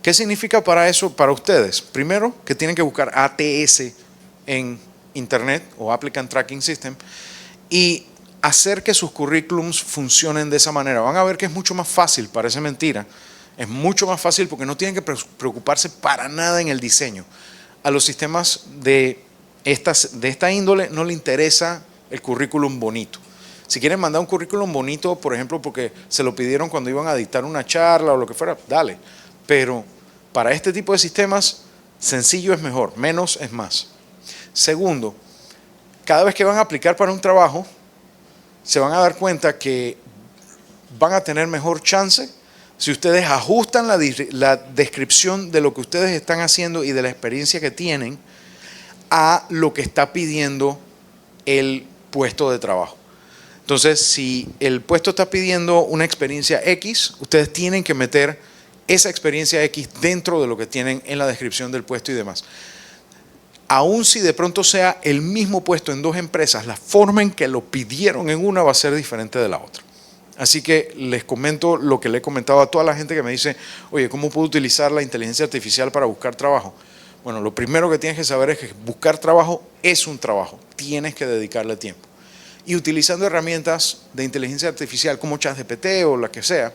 ¿Qué significa para eso para ustedes? Primero, que tienen que buscar ATS en Internet o Applicant Tracking System y hacer que sus currículums funcionen de esa manera. Van a ver que es mucho más fácil, parece mentira, es mucho más fácil porque no tienen que preocuparse para nada en el diseño. A los sistemas de esta índole no le interesa el currículum bonito. Si quieren mandar un currículum bonito, por ejemplo, porque se lo pidieron cuando iban a dictar una charla o lo que fuera, dale. Pero para este tipo de sistemas, sencillo es mejor, menos es más. Segundo, cada vez que van a aplicar para un trabajo, se van a dar cuenta que van a tener mejor chance si ustedes ajustan la descripción de lo que ustedes están haciendo y de la experiencia que tienen a lo que está pidiendo el puesto de trabajo. Entonces, si el puesto está pidiendo una experiencia X, ustedes tienen que meter esa experiencia X dentro de lo que tienen en la descripción del puesto y demás. Aun si de pronto sea el mismo puesto en dos empresas, la forma en que lo pidieron en una va a ser diferente de la otra. Así que les comento lo que le he comentado a toda la gente que me dice, oye, ¿cómo puedo utilizar la inteligencia artificial para buscar trabajo? Bueno, lo primero que tienes que saber es que buscar trabajo es un trabajo, tienes que dedicarle tiempo. Y utilizando herramientas de inteligencia artificial como ChatGPT o la que sea,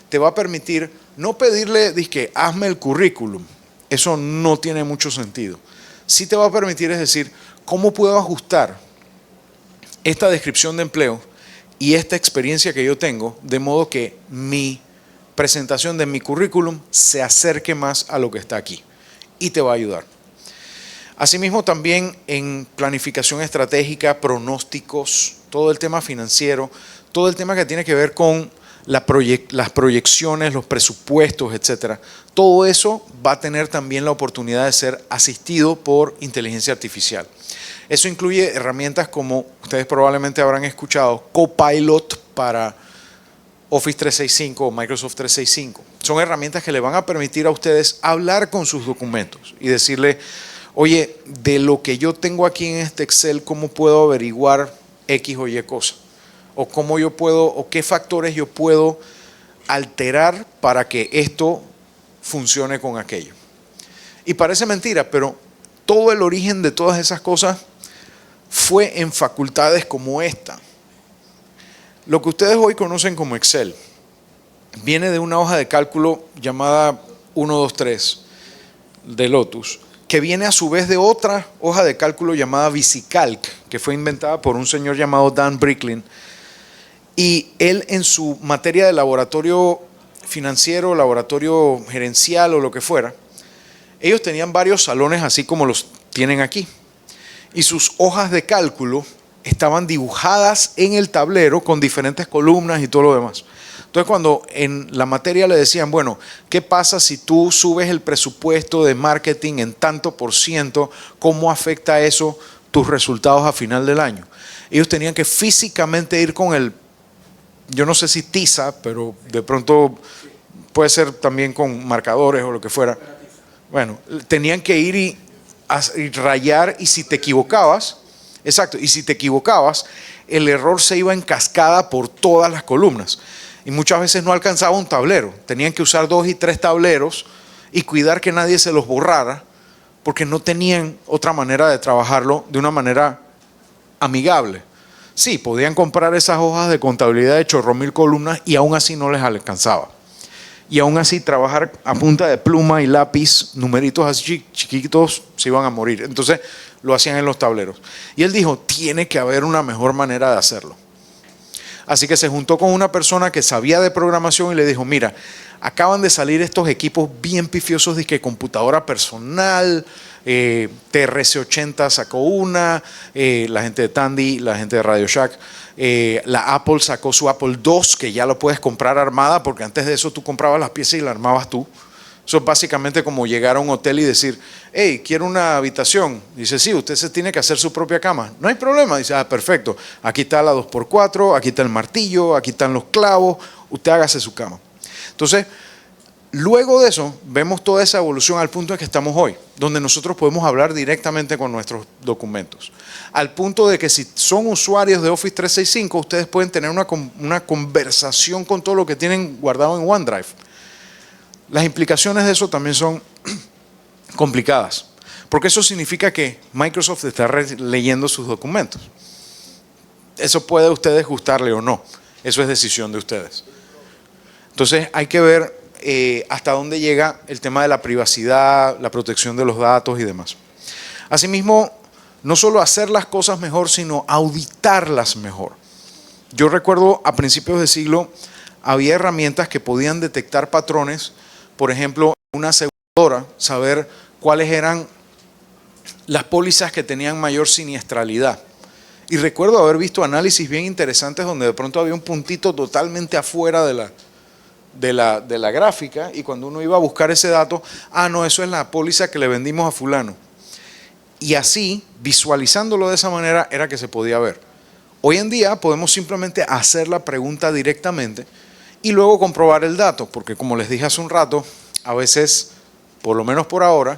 te va a permitir no pedirle, dizque, hazme el currículum, eso no tiene mucho sentido. Sí te va a permitir, es decir, ¿cómo puedo ajustar esta descripción de empleo y esta experiencia que yo tengo de modo que mi presentación de mi currículum se acerque más a lo que está aquí? Y te va a ayudar. Asimismo, también en planificación estratégica, pronósticos, todo el tema financiero, todo el tema que tiene que ver con las proyecciones, los presupuestos, etcétera. Todo eso va a tener también la oportunidad de ser asistido por inteligencia artificial. Eso incluye herramientas como ustedes probablemente habrán escuchado, Copilot para Office 365 o Microsoft 365. Son herramientas que le van a permitir a ustedes hablar con sus documentos y decirle, oye, de lo que yo tengo aquí en este Excel, ¿cómo puedo averiguar X o Y cosa? O cómo yo puedo, o qué factores yo puedo alterar para que esto funcione con aquello. Y parece mentira, pero todo el origen de todas esas cosas fue en facultades como esta. Lo que ustedes hoy conocen como Excel viene de una hoja de cálculo llamada 123 de Lotus, que viene a su vez de otra hoja de cálculo llamada VisiCalc, que fue inventada por un señor llamado Dan Bricklin. Y él, en su materia de laboratorio financiero, laboratorio gerencial o lo que fuera, ellos tenían varios salones así como los tienen aquí. y sus hojas de cálculo estaban dibujadas en el tablero con diferentes columnas y todo lo demás. Entonces, cuando en la materia le decían, bueno, ¿qué pasa si tú subes el presupuesto de marketing en tanto por ciento? ¿Cómo afecta eso tus resultados a final del año? Ellos tenían que físicamente ir con el, yo no sé si tiza, pero de pronto puede ser también con marcadores o lo que fuera. Bueno, tenían que ir y rayar, y si te equivocabas, exacto, y si te equivocabas, el error se iba en cascada por todas las columnas. Y muchas veces no alcanzaba un tablero. Tenían que usar 2 y 3 tableros y cuidar que nadie se los borrara, porque no tenían otra manera de trabajarlo de una manera amigable. Sí, podían comprar esas hojas de contabilidad de chorro mil columnas y aún así no les alcanzaba. Y aún así trabajar a punta de pluma y lápiz, numeritos así chiquitos, se iban a morir. Entonces lo hacían en los tableros. Y él dijo, tiene que haber una mejor manera de hacerlo. Así que se juntó con una persona que sabía de programación y le dijo, mira, acaban de salir estos equipos bien pifiosos de que computadora personal, TRC-80 sacó una, la gente de Tandy, la gente de Radio Shack, la Apple sacó su Apple II, que ya lo puedes comprar armada, porque antes de eso tú comprabas las piezas y la armabas tú. Eso es básicamente como llegar a un hotel y decir, hey, quiero una habitación. Dice, sí, usted se tiene que hacer su propia cama. No hay problema. Dice, perfecto. Aquí está la 2x4, aquí está el martillo, aquí están los clavos. Usted hágase su cama. Entonces, luego de eso, vemos toda esa evolución al punto en que estamos hoy, donde nosotros podemos hablar directamente con nuestros documentos. Al punto de que si son usuarios de Office 365, ustedes pueden tener una conversación con todo lo que tienen guardado en OneDrive. Las implicaciones de eso también son complicadas, porque eso significa que Microsoft está leyendo sus documentos. Eso puede a ustedes gustarle o no, eso es decisión de ustedes. Entonces hay que ver hasta dónde llega el tema de la privacidad, la protección de los datos y demás. Asimismo, no solo hacer las cosas mejor, sino auditarlas mejor. Yo recuerdo a principios de siglo había herramientas que podían detectar patrones. Por ejemplo, una aseguradora, saber cuáles eran las pólizas que tenían mayor siniestralidad. Y recuerdo haber visto análisis bien interesantes donde de pronto había un puntito totalmente afuera de la gráfica, y cuando uno iba a buscar ese dato, no, eso es la póliza que le vendimos a fulano. Y así, visualizándolo de esa manera, era que se podía ver. Hoy en día podemos simplemente hacer la pregunta directamente y luego comprobar el dato, porque como les dije hace un rato, a veces, por lo menos por ahora,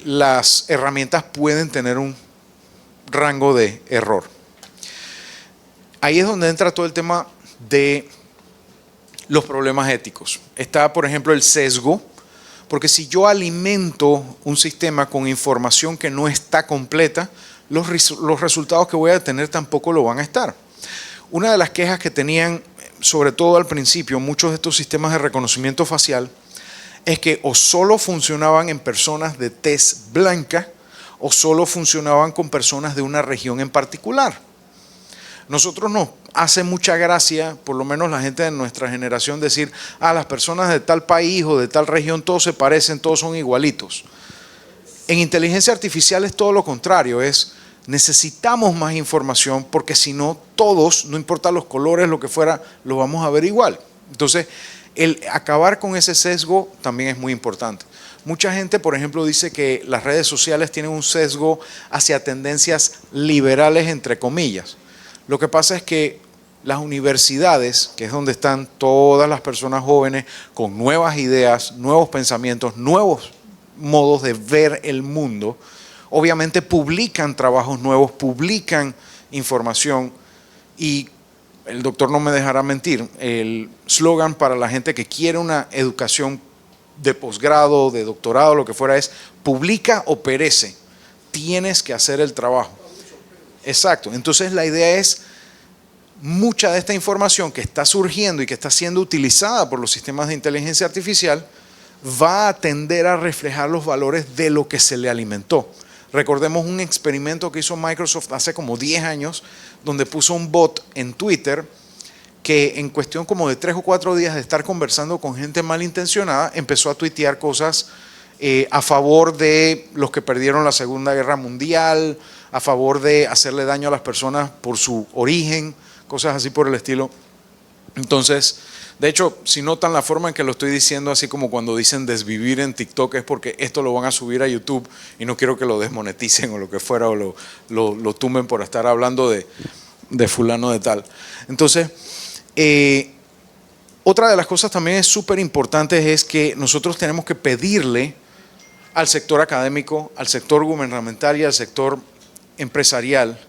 las herramientas pueden tener un rango de error. Ahí es donde entra todo el tema de los problemas éticos. Está, por ejemplo, el sesgo, porque si yo alimento un sistema con información que no está completa, los resultados que voy a tener tampoco lo van a estar. Una de las quejas que tenían, sobre todo al principio, muchos de estos sistemas de reconocimiento facial, es que o solo funcionaban en personas de tez blanca o solo funcionaban con personas de una región en particular. Nosotros nos hace mucha gracia, por lo menos la gente de nuestra generación, decir, las personas de tal país o de tal región todos se parecen, todos son igualitos. En inteligencia artificial es todo lo contrario, necesitamos más información, porque si no, todos, no importa los colores, lo que fuera, lo vamos a ver igual. Entonces, el acabar con ese sesgo también es muy importante. Mucha gente, por ejemplo, dice que las redes sociales tienen un sesgo hacia tendencias liberales, entre comillas. Lo que pasa es que las universidades, que es donde están todas las personas jóvenes con nuevas ideas, nuevos pensamientos, nuevos modos de ver el mundo, obviamente publican trabajos nuevos, publican información, y el doctor no me dejará mentir, el slogan para la gente que quiere una educación de posgrado, de doctorado, lo que fuera, es publica o perece, tienes que hacer el trabajo. Exacto, entonces la idea es, mucha de esta información que está surgiendo y que está siendo utilizada por los sistemas de inteligencia artificial va a tender a reflejar los valores de lo que se le alimentó. Recordemos un experimento que hizo Microsoft hace como 10 años, donde puso un bot en Twitter que en cuestión como de 3 o 4 días de estar conversando con gente malintencionada, empezó a tuitear cosas a favor de los que perdieron la Segunda Guerra Mundial, a favor de hacerle daño a las personas por su origen, cosas así por el estilo. Entonces, de hecho, si notan la forma en que lo estoy diciendo, así como cuando dicen desvivir en TikTok, es porque esto lo van a subir a YouTube y no quiero que lo desmoneticen o lo que fuera, o lo tumben por estar hablando de fulano de tal. Entonces, otra de las cosas también es súper importante es que nosotros tenemos que pedirle al sector académico, al sector gubernamental y al sector empresarial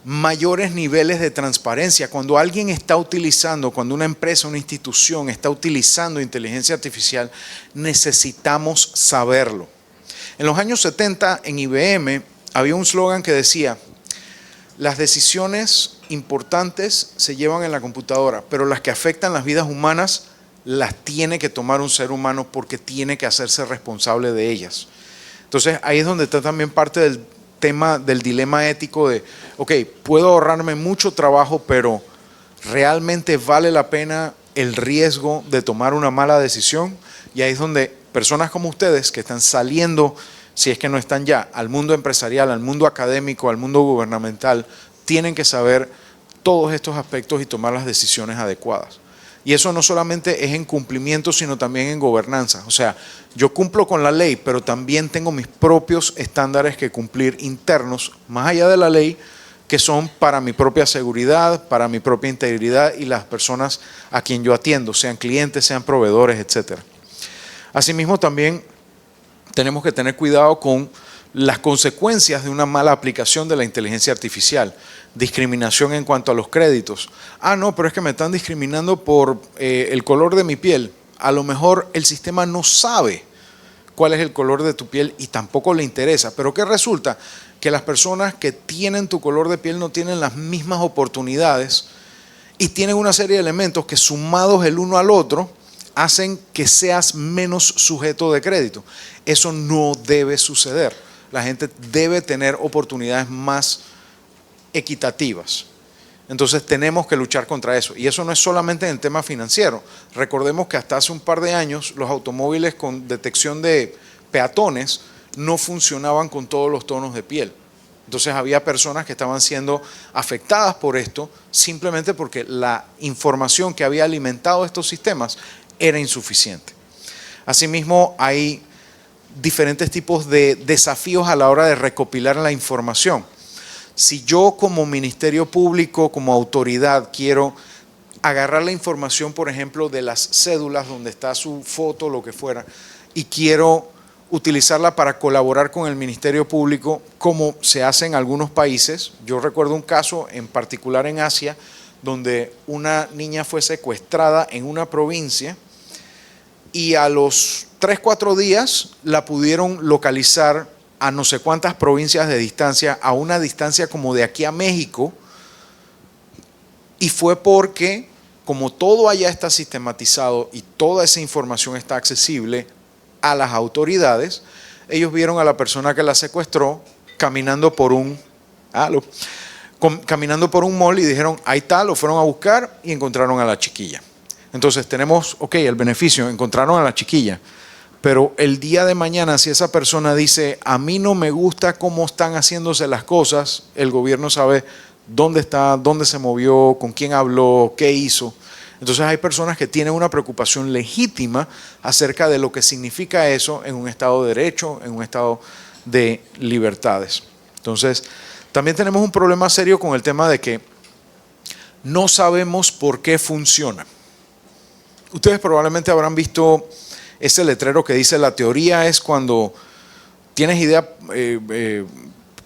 mayores niveles de transparencia. Cuando alguien está utilizando, cuando una empresa, una institución está utilizando inteligencia artificial, necesitamos saberlo. En los años 70 en IBM había un slogan que decía: las decisiones importantes se llevan en la computadora, pero las que afectan las vidas humanas las tiene que tomar un ser humano porque tiene que hacerse responsable de ellas. Entonces ahí es donde está también parte del tema del dilema ético de, ok, puedo ahorrarme mucho trabajo, pero ¿realmente vale la pena el riesgo de tomar una mala decisión? Y ahí es donde personas como ustedes que están saliendo, si es que no están ya, al mundo empresarial, al mundo académico, al mundo gubernamental, tienen que saber todos estos aspectos y tomar las decisiones adecuadas. Y eso no solamente es en cumplimiento, sino también en gobernanza. O sea, yo cumplo con la ley, pero también tengo mis propios estándares que cumplir internos, más allá de la ley, que son para mi propia seguridad, para mi propia integridad y las personas a quien yo atiendo, sean clientes, sean proveedores, etc. Asimismo, también tenemos que tener cuidado con las consecuencias de una mala aplicación de la inteligencia artificial. Discriminación en cuanto a los créditos. Ah, no, pero es que me están discriminando por el color de mi piel. A lo mejor el sistema no sabe cuál es el color de tu piel y tampoco le interesa. Pero ¿qué resulta? Que las personas que tienen tu color de piel no tienen las mismas oportunidades y tienen una serie de elementos que sumados el uno al otro hacen que seas menos sujeto de crédito. Eso no debe suceder. La gente debe tener oportunidades más equitativas. Entonces tenemos que luchar contra eso. Y eso no es solamente en el tema financiero. Recordemos que hasta hace un par de años los automóviles con detección de peatones no funcionaban con todos los tonos de piel. Entonces había personas que estaban siendo afectadas por esto simplemente porque la información que había alimentado estos sistemas era insuficiente. Asimismo, hay diferentes tipos de desafíos a la hora de recopilar la información. Si yo como Ministerio Público, como autoridad, quiero agarrar la información, por ejemplo, de las cédulas donde está su foto, lo que fuera, y quiero utilizarla para colaborar con el Ministerio Público, como se hace en algunos países. Yo recuerdo un caso en particular en Asia, donde una niña fue secuestrada en una provincia y a los 3-4 días la pudieron localizar a no sé cuántas provincias de distancia, a una distancia como de aquí a México, y fue porque, como todo allá está sistematizado y toda esa información está accesible a las autoridades, ellos vieron a la persona que la secuestró caminando por un mall y dijeron, ahí está, lo fueron a buscar y encontraron a la chiquilla. Entonces tenemos, ok, el beneficio, encontraron a la chiquilla. Pero el día de mañana, si esa persona dice, a mí no me gusta cómo están haciéndose las cosas, el gobierno sabe dónde está, dónde se movió, con quién habló, qué hizo. Entonces hay personas que tienen una preocupación legítima acerca de lo que significa eso en un Estado de Derecho, en un Estado de libertades. Entonces, también tenemos un problema serio con el tema de que no sabemos por qué funciona. Ustedes probablemente habrán visto ese letrero que dice, la teoría es cuando tienes idea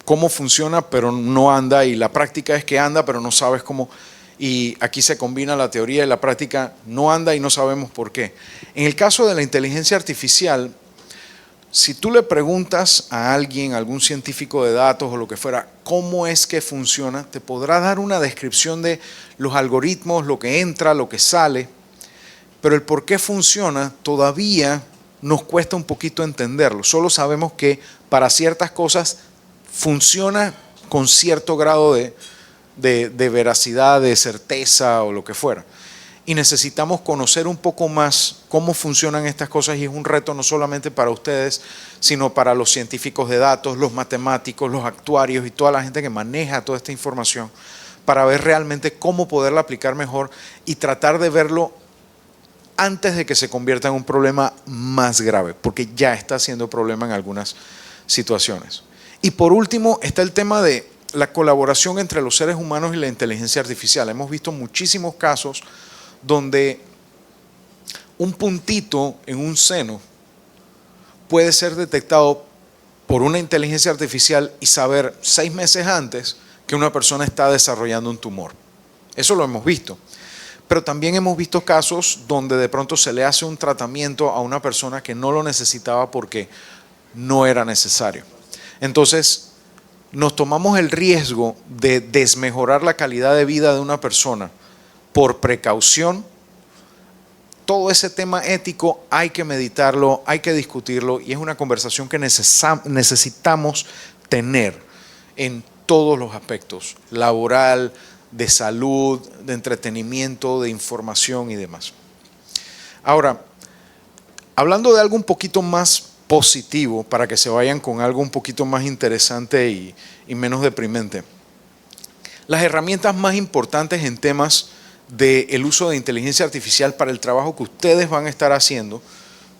cómo funciona, pero no anda, y la práctica es que anda, pero no sabes cómo. Y aquí se combina la teoría y la práctica, no anda y no sabemos por qué. En el caso de la inteligencia artificial, si tú le preguntas a alguien, a algún científico de datos o lo que fuera, cómo es que funciona, te podrá dar una descripción de los algoritmos, lo que entra, lo que sale. Pero el por qué funciona todavía nos cuesta un poquito entenderlo. Solo sabemos que para ciertas cosas funciona con cierto grado de veracidad, de certeza o lo que fuera. y necesitamos conocer un poco más cómo funcionan estas cosas, y es un reto no solamente para ustedes, sino para los científicos de datos, los matemáticos, los actuarios y toda la gente que maneja toda esta información, para ver realmente cómo poderla aplicar mejor y tratar de verlo antes de que se convierta en un problema más grave, porque ya está siendo problema en algunas situaciones. Y por último está el tema de la colaboración entre los seres humanos y la inteligencia artificial. Hemos visto muchísimos casos donde un puntito en un seno puede ser detectado por una inteligencia artificial y saber 6 meses antes que una persona está desarrollando un tumor. Eso lo hemos visto. Pero también hemos visto casos donde de pronto se le hace un tratamiento a una persona que no lo necesitaba porque no era necesario. Entonces, nos tomamos el riesgo de desmejorar la calidad de vida de una persona por precaución. Todo ese tema ético hay que meditarlo, hay que discutirlo, y es una conversación que necesitamos tener en todos los aspectos: laboral, de salud, de entretenimiento, de información y demás. Ahora, hablando de algo un poquito más positivo, para que se vayan con algo un poquito más interesante y menos deprimente. Las herramientas más importantes en temas del uso de inteligencia artificial para el trabajo que ustedes van a estar haciendo,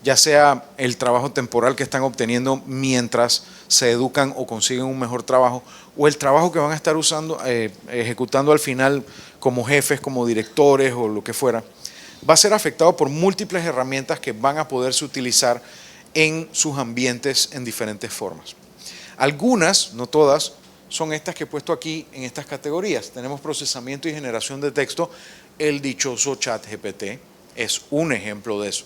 ya sea el trabajo temporal que están obteniendo mientras se educan o consiguen un mejor trabajo, o el trabajo que van a estar ejecutando al final como jefes, como directores o lo que fuera, va a ser afectado por múltiples herramientas que van a poderse utilizar en sus ambientes en diferentes formas. Algunas, no todas, son estas que he puesto aquí en estas categorías. Tenemos procesamiento y generación de texto. El dichoso ChatGPT es un ejemplo de eso.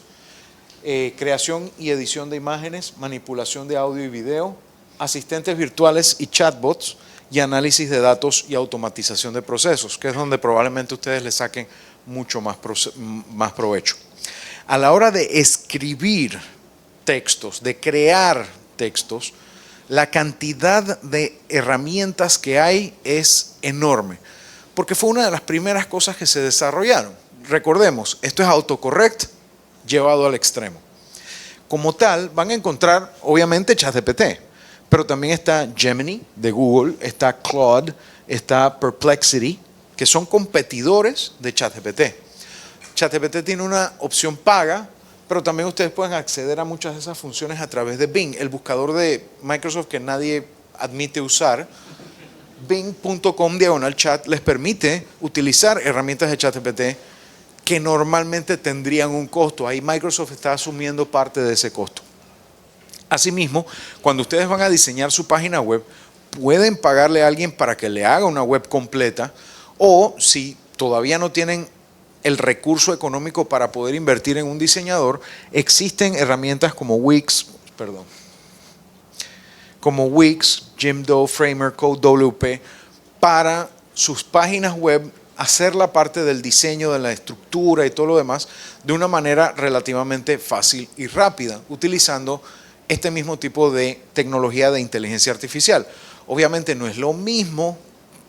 Creación y edición de imágenes, manipulación de audio y video, asistentes virtuales y chatbots, y análisis de datos y automatización de procesos, que es donde probablemente ustedes le saquen mucho más provecho. A la hora de escribir textos, de crear textos, la cantidad de herramientas que hay es enorme, porque fue una de las primeras cosas que se desarrollaron. Recordemos, esto es autocorrect llevado al extremo. Como tal, van a encontrar obviamente ChatGPT, pero también está Gemini de Google, está Claude, está Perplexity, que son competidores de ChatGPT. ChatGPT tiene una opción paga, pero también ustedes pueden acceder a muchas de esas funciones a través de Bing, el buscador de Microsoft que nadie admite usar. Bing.com/chat les permite utilizar herramientas de ChatGPT que normalmente tendrían un costo. Ahí Microsoft está asumiendo parte de ese costo. Asimismo, cuando ustedes van a diseñar su página web, pueden pagarle a alguien para que le haga una web completa, o si todavía no tienen el recurso económico para poder invertir en un diseñador, existen herramientas como Wix, Jimdo, Framer, CodeWP, para sus páginas web hacer la parte del diseño, de la estructura y todo lo demás de una manera relativamente fácil y rápida, utilizando este mismo tipo de tecnología de inteligencia artificial. Obviamente no es lo mismo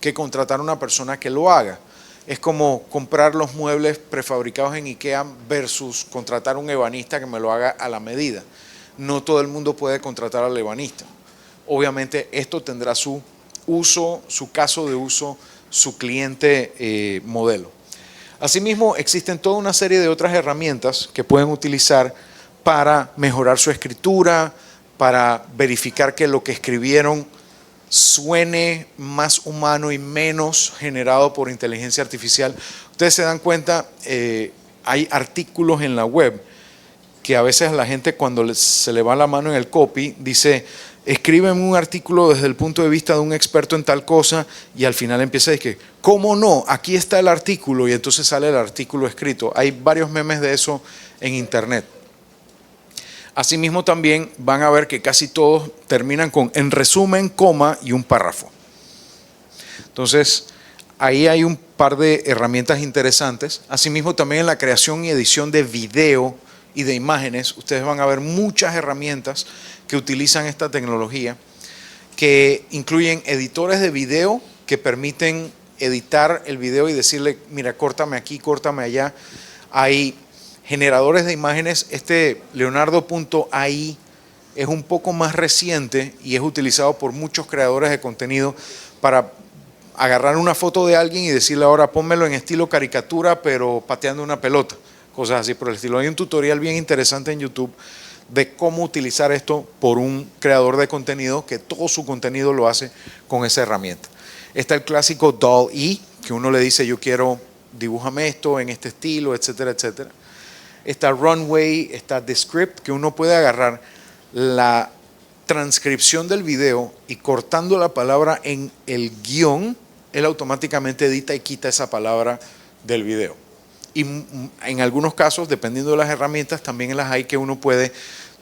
que contratar a una persona que lo haga. Es como comprar los muebles prefabricados en IKEA versus contratar a un ebanista que me lo haga a la medida. No todo el mundo puede contratar al ebanista. Obviamente esto tendrá su uso, su caso de uso, su cliente modelo. Asimismo, existen toda una serie de otras herramientas que pueden utilizar para mejorar su escritura, para verificar que lo que escribieron suene más humano y menos generado por inteligencia artificial. Ustedes se dan cuenta, hay artículos en la web que a veces la gente, cuando se le va la mano en el copy, dice: escríbeme un artículo desde el punto de vista de un experto en tal cosa, y al final empieza a decir, ¿cómo no? Aquí está el artículo, y entonces sale el artículo escrito. Hay varios memes de eso en internet. Asimismo, también van a ver que casi todos terminan con en resumen, coma y un párrafo. Entonces, ahí hay un par de herramientas interesantes. Asimismo, también en la creación y edición de video y de imágenes, ustedes van a ver muchas herramientas que utilizan esta tecnología, que incluyen editores de video que permiten editar el video y decirle, mira, córtame aquí, córtame allá. Hay generadores de imágenes. Este Leonardo.ai es un poco más reciente y es utilizado por muchos creadores de contenido para agarrar una foto de alguien y decirle ahora pónmelo en estilo caricatura pero pateando una pelota, cosas así por el estilo. Hay un tutorial bien interesante en YouTube de cómo utilizar esto por un creador de contenido que todo su contenido lo hace con esa herramienta. Está el clásico DALL-E, que uno le dice yo quiero, dibújame esto en este estilo, etcétera, etcétera. Está Runway, está Descript, que uno puede agarrar la transcripción del video y cortando la palabra en el guión, él automáticamente edita y quita esa palabra del video. Y en algunos casos, dependiendo de las herramientas, también las hay que uno puede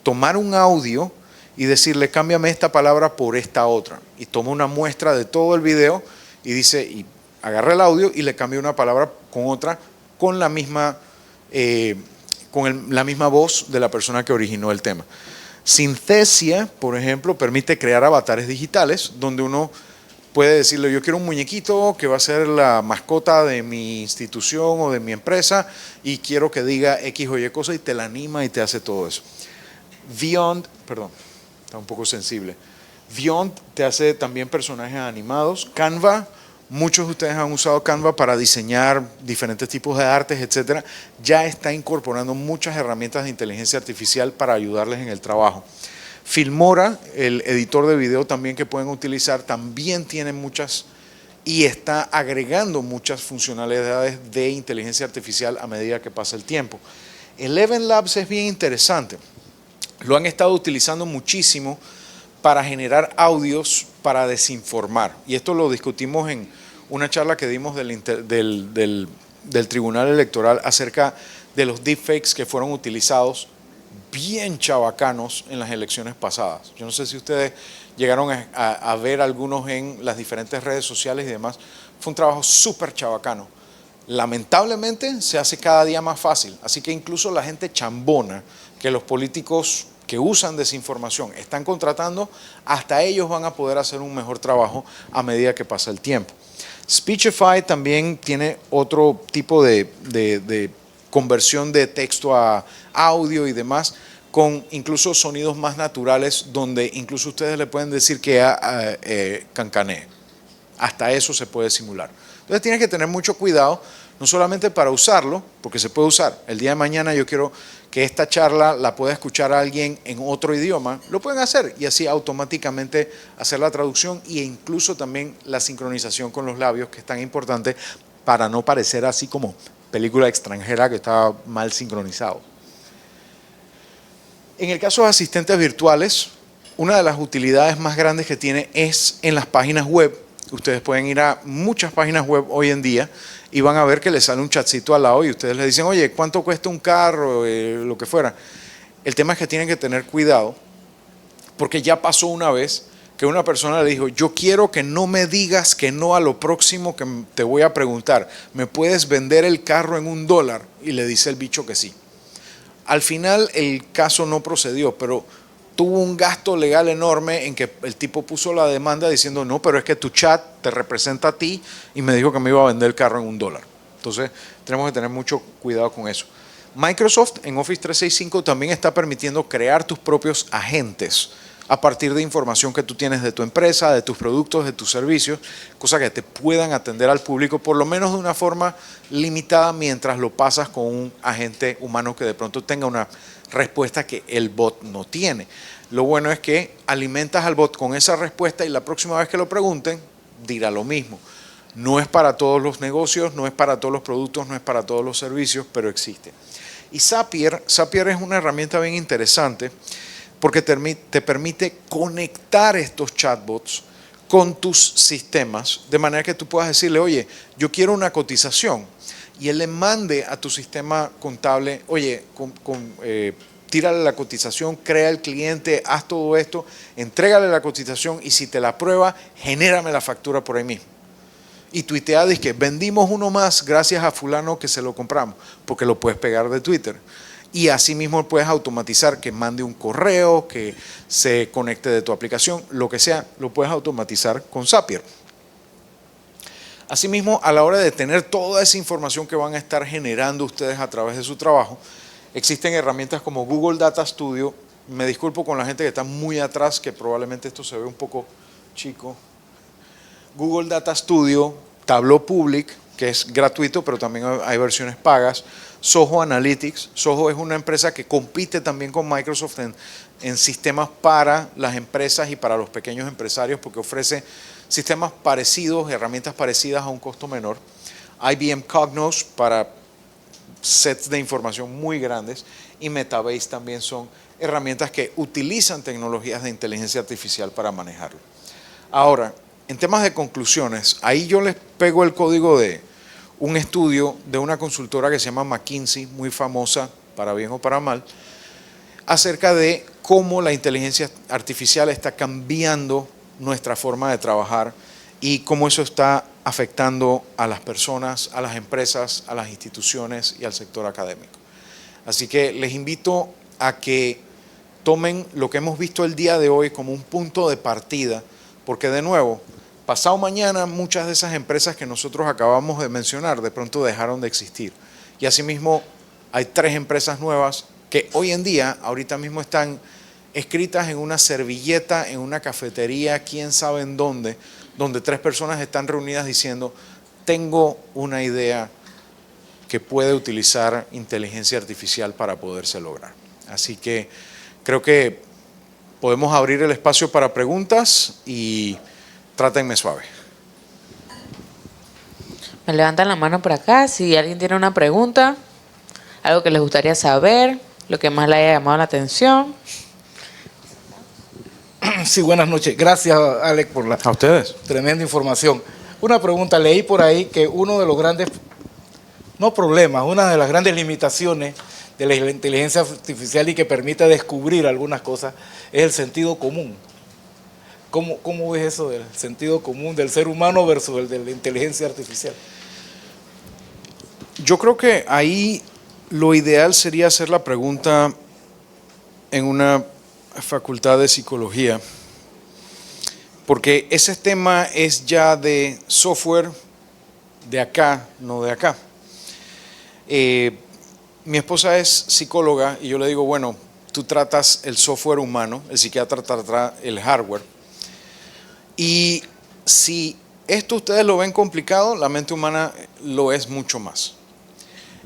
tomar un audio y decirle cámbiame esta palabra por esta otra. Y toma una muestra de todo el video y dice, y agarra el audio y le cambia una palabra con otra con la misma, la misma voz de la persona que originó el tema. Synthesia, por ejemplo, permite crear avatares digitales donde uno puede decirle yo quiero un muñequito que va a ser la mascota de mi institución o de mi empresa y quiero que diga X o Y cosa y te la anima y te hace todo eso. Vyond, perdón, está un poco sensible. Vyond te hace también personajes animados. Canva, muchos de ustedes han usado Canva para diseñar diferentes tipos de artes, etcétera. Ya está incorporando muchas herramientas de inteligencia artificial para ayudarles en el trabajo. Filmora, el editor de video también que pueden utilizar, también tiene muchas y está agregando muchas funcionalidades de inteligencia artificial a medida que pasa el tiempo. Eleven Labs es bien interesante. Lo han estado utilizando muchísimo para generar audios para desinformar. Y esto lo discutimos en una charla que dimos del Tribunal Electoral acerca de los deepfakes que fueron utilizados bien chabacanos en las elecciones pasadas. Yo no sé si ustedes llegaron a ver algunos en las diferentes redes sociales y demás. Fue un trabajo súper chabacano. Lamentablemente se hace cada día más fácil. Así que incluso la gente chambona que los políticos que usan desinformación están contratando, hasta ellos van a poder hacer un mejor trabajo a medida que pasa el tiempo. Speechify también tiene otro tipo de conversión de texto a audio y demás, con incluso sonidos más naturales, donde incluso ustedes le pueden decir que cancanee. Hasta eso se puede simular. Entonces tienes que tener mucho cuidado, no solamente para usarlo, porque se puede usar. El día de mañana yo quiero que esta charla la pueda escuchar a alguien en otro idioma, lo pueden hacer y así automáticamente hacer la traducción e incluso también la sincronización con los labios, que es tan importante para no parecer así como película extranjera que está mal sincronizado. En el caso de asistentes virtuales, una de las utilidades más grandes que tiene es en las páginas web. Ustedes pueden ir a muchas páginas web hoy en día y van a ver que les sale un chatcito al lado y ustedes les dicen, oye, ¿cuánto cuesta un carro? Lo que fuera. El tema es que tienen que tener cuidado porque ya pasó una vez que una persona le dijo, yo quiero que no me digas que no a lo próximo que te voy a preguntar. ¿Me puedes vender el carro en $1? Y le dice el bicho que sí. Al final el caso no procedió, pero tuvo un gasto legal enorme en que el tipo puso la demanda diciendo, no, pero es que tu chat te representa a ti y me dijo que me iba a vender el carro en $1. Entonces tenemos que tener mucho cuidado con eso. Microsoft en Office 365 también está permitiendo crear tus propios agentes a partir de información que tú tienes de tu empresa, de tus productos, de tus servicios, cosas que te puedan atender al público, por lo menos de una forma limitada mientras lo pasas con un agente humano que de pronto tenga una respuesta que el bot no tiene. Lo bueno es que alimentas al bot con esa respuesta y la próxima vez que lo pregunten, dirá lo mismo. No es para todos los negocios, no es para todos los productos, no es para todos los servicios, pero existe. Y Zapier es una herramienta bien interesante porque te permite conectar estos chatbots con tus sistemas, de manera que tú puedas decirle, oye, yo quiero una cotización, y él le mande a tu sistema contable, oye, tírale la cotización, crea el cliente, haz todo esto, entrégale la cotización y si te la aprueba, genérame la factura por ahí mismo. Y tuitea, dice que vendimos uno más gracias a fulano que se lo compramos, porque lo puedes pegar de Twitter. Y así mismo puedes automatizar que mande un correo, que se conecte de tu aplicación, lo que sea, lo puedes automatizar con Zapier. Asimismo, a la hora de tener toda esa información que van a estar generando ustedes a través de su trabajo, existen herramientas como Google Data Studio. Me disculpo con la gente que está muy atrás, que probablemente esto se ve un poco chico. Google Data Studio, Tableau Public, que es gratuito, pero también hay versiones pagas. Zoho Analytics. Zoho es una empresa que compite también con Microsoft en sistemas para las empresas y para los pequeños empresarios, porque ofrece sistemas parecidos, herramientas parecidas a un costo menor. IBM Cognos para sets de información muy grandes, y Metabase también son herramientas que utilizan tecnologías de inteligencia artificial para manejarlo. Ahora, en temas de conclusiones, ahí yo les pego el código de un estudio de una consultora que se llama McKinsey, muy famosa, para bien o para mal, acerca de cómo la inteligencia artificial está cambiando nuestra forma de trabajar y cómo eso está afectando a las personas, a las empresas, a las instituciones y al sector académico. Así que les invito a que tomen lo que hemos visto el día de hoy como un punto de partida, porque de nuevo, pasado mañana muchas de esas empresas que nosotros acabamos de mencionar de pronto dejaron de existir. Y asimismo hay 3 empresas nuevas que hoy en día, ahorita mismo están escritas en una servilleta, en una cafetería, quién sabe en dónde, donde 3 personas están reunidas diciendo, tengo una idea que puede utilizar inteligencia artificial para poderse lograr. Así que creo que podemos abrir el espacio para preguntas y trátenme suave. Me levantan la mano por acá si alguien tiene una pregunta, algo que les gustaría saber, lo que más le haya llamado la atención. Sí, buenas noches. Gracias, Alex, por la A ustedes. tremenda información. Una pregunta, leí por ahí que uno de los grandes, no problemas, una de las grandes limitaciones de la inteligencia artificial y que permite descubrir algunas cosas es el sentido común. ¿Cómo ves eso del sentido común del ser humano versus el de la inteligencia artificial? Yo creo que ahí lo ideal sería hacer la pregunta en una facultad de psicología, porque ese tema es ya de software de acá, no de acá. Mi esposa es psicóloga y yo le digo, bueno, tú tratas el software humano, el psiquiatra trata el hardware. Y si esto ustedes lo ven complicado, la mente humana lo es mucho más.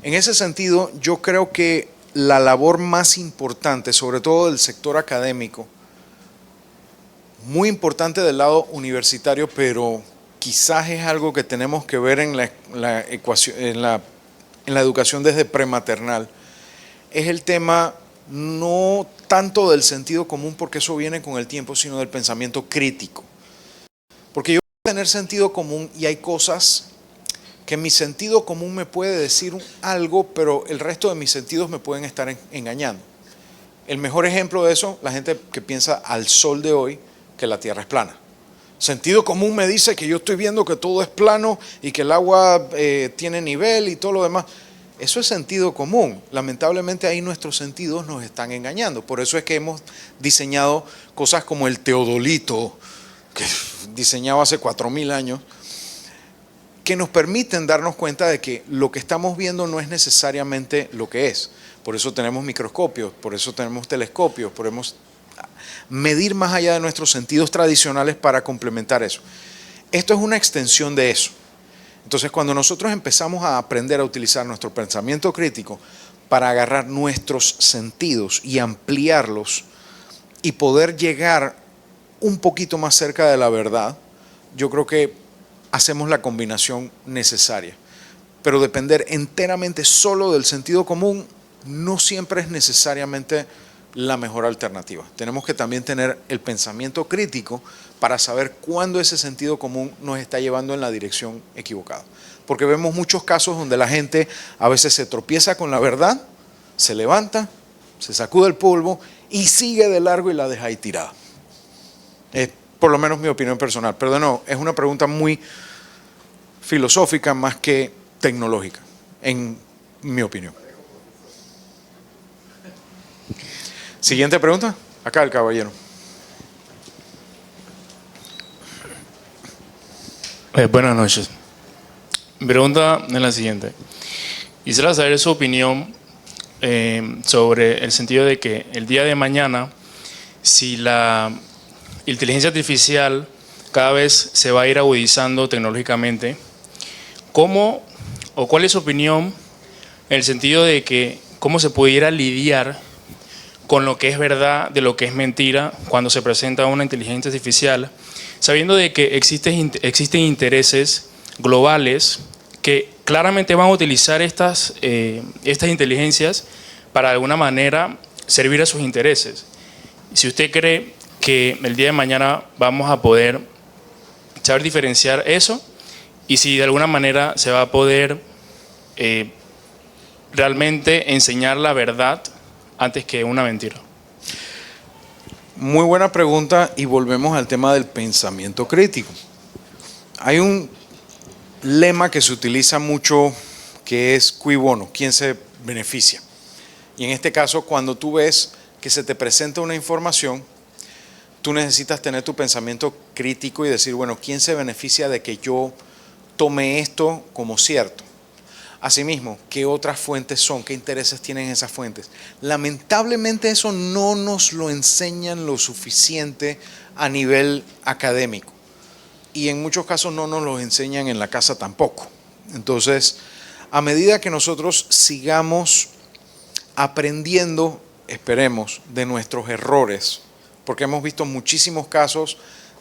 En ese sentido, yo creo que la labor más importante, sobre todo del sector académico, muy importante del lado universitario, pero quizás es algo que tenemos que ver en la ecuación, en la educación desde prematernal, es el tema no tanto del sentido común, porque eso viene con el tiempo, sino del pensamiento crítico. Porque yo puedo tener sentido común y hay cosas que mi sentido común me puede decir algo, pero el resto de mis sentidos me pueden estar engañando. El mejor ejemplo de eso, la gente que piensa al sol de hoy que la Tierra es plana. Sentido común me dice que yo estoy viendo que todo es plano y que el agua tiene nivel y todo lo demás. Eso es sentido común. Lamentablemente ahí nuestros sentidos nos están engañando. Por eso es que hemos diseñado cosas como el teodolito, que diseñado hace 4000 años, que nos permiten darnos cuenta de que lo que estamos viendo no es necesariamente lo que es. Por eso tenemos microscopios, por eso tenemos telescopios, podemos medir más allá de nuestros sentidos tradicionales para complementar eso. Esto es una extensión de eso. Entonces, cuando nosotros empezamos a aprender a utilizar nuestro pensamiento crítico para agarrar nuestros sentidos y ampliarlos y poder llegar un poquito más cerca de la verdad, yo creo que hacemos la combinación necesaria. Pero depender enteramente solo del sentido común no siempre es necesariamente la mejor alternativa. Tenemos que también tener el pensamiento crítico para saber cuándo ese sentido común nos está llevando en la dirección equivocada. Porque vemos muchos casos donde la gente a veces se tropieza con la verdad, se levanta, se sacude el polvo y sigue de largo y la deja ahí tirada. Es por lo menos mi opinión personal. Pero de nuevo, es una pregunta muy filosófica más que tecnológica, en mi opinión. Siguiente pregunta. Acá el caballero. Buenas noches. Mi pregunta es la siguiente. Quisiera saber su opinión sobre el sentido de que el día de mañana, si la inteligencia artificial cada vez se va a ir agudizando tecnológicamente, ¿cómo o cuál es su opinión en el sentido de que cómo se pudiera lidiar con lo que es verdad de lo que es mentira cuando se presenta una inteligencia artificial, sabiendo de que existen intereses globales que claramente van a utilizar estas inteligencias para de alguna manera servir a sus intereses? Si usted cree que el día de mañana vamos a poder saber diferenciar eso y si de alguna manera se va a poder realmente enseñar la verdad antes que una mentira. Muy buena pregunta y volvemos al tema del pensamiento crítico. Hay un lema que se utiliza mucho que es cui bono, ¿quién se beneficia? Y en este caso, cuando tú ves que se te presenta una información, tú necesitas tener tu pensamiento crítico y decir, bueno, ¿quién se beneficia de que yo tome esto como cierto? Asimismo, ¿qué otras fuentes son? ¿Qué intereses tienen esas fuentes? Lamentablemente eso no nos lo enseñan lo suficiente a nivel académico. Y en muchos casos no nos lo enseñan en la casa tampoco. Entonces, a medida que nosotros sigamos aprendiendo, esperemos, de nuestros errores, porque hemos visto muchísimos casos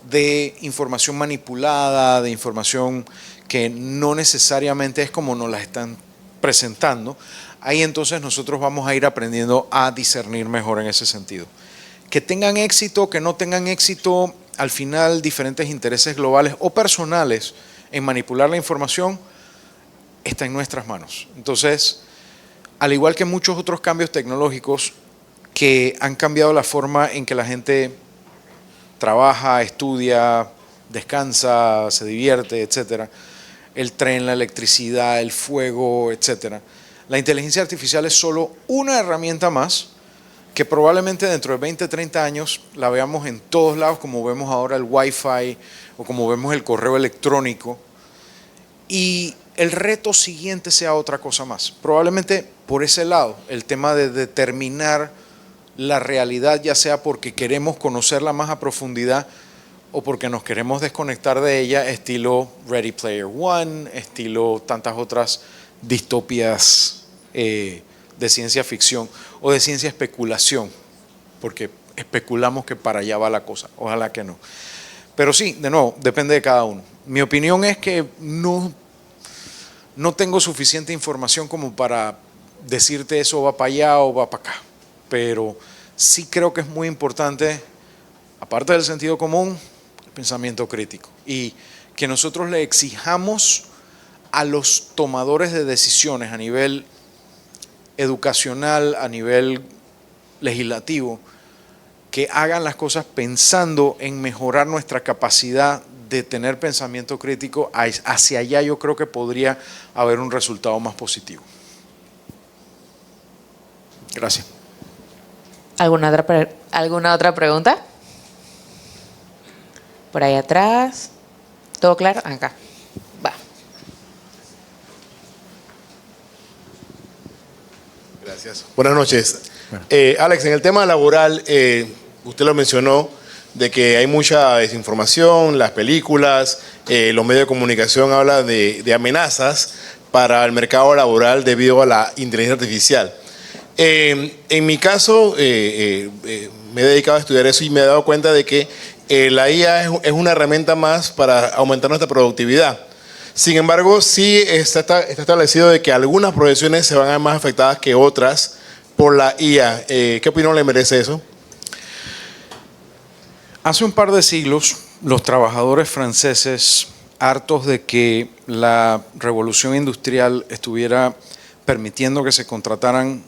de información manipulada, de información que no necesariamente es como nos la están presentando, ahí entonces nosotros vamos a ir aprendiendo a discernir mejor en ese sentido. Que tengan éxito, que no tengan éxito, al final diferentes intereses globales o personales en manipular la información está en nuestras manos. Entonces, al igual que muchos otros cambios tecnológicos que han cambiado la forma en que la gente trabaja, estudia, descansa, se divierte, etcétera, el tren, la electricidad, el fuego, etcétera. La inteligencia artificial es solo una herramienta más que probablemente dentro de 20, 30 años la veamos en todos lados, como vemos ahora el Wi-Fi o como vemos el correo electrónico, y el reto siguiente sea otra cosa más. Probablemente por ese lado, el tema de determinar la realidad, ya sea porque queremos conocerla más a profundidad o porque nos queremos desconectar de ella, estilo Ready Player One, estilo tantas otras distopias de ciencia ficción o de ciencia especulación, porque especulamos que para allá va la cosa, ojalá que no. Pero sí, de nuevo, depende de cada uno. Mi opinión es que no tengo suficiente información como para decirte eso va para allá o va para acá, pero sí creo que es muy importante, aparte del sentido común, el pensamiento crítico y que nosotros le exijamos a los tomadores de decisiones a nivel educacional, a nivel legislativo, que hagan las cosas pensando en mejorar nuestra capacidad de tener pensamiento crítico. Hacia allá yo creo que podría haber un resultado más positivo. Gracias. ¿Alguna otra pregunta? Por ahí atrás. ¿Todo claro? Acá. Va. Gracias. Buenas noches. Alex, en el tema laboral, usted lo mencionó, de que hay mucha desinformación, las películas, los medios de comunicación hablan de amenazas para el mercado laboral debido a la inteligencia artificial. En mi caso, me he dedicado a estudiar eso y me he dado cuenta de que la IA es una herramienta más para aumentar nuestra productividad. Sin embargo, sí está establecido de que algunas profesiones se van a ver más afectadas que otras por la IA. ¿Qué opinión le merece eso? Hace un par de siglos, los trabajadores franceses, hartos de que la revolución industrial estuviera permitiendo que se contrataran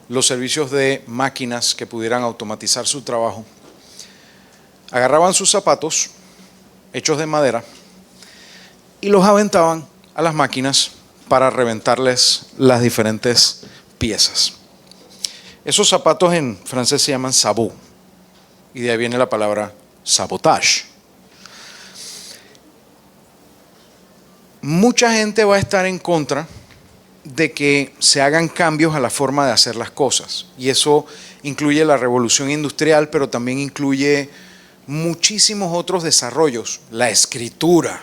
los servicios de máquinas que pudieran automatizar su trabajo, agarraban sus zapatos hechos de madera y los aventaban a las máquinas para reventarles las diferentes piezas. Esos zapatos en francés se llaman sabot y de ahí viene la palabra sabotage. mucha gente va a estar en contra de que se hagan cambios a la forma de hacer las cosas. Y eso incluye la revolución industrial, pero también incluye muchísimos otros desarrollos. La escritura.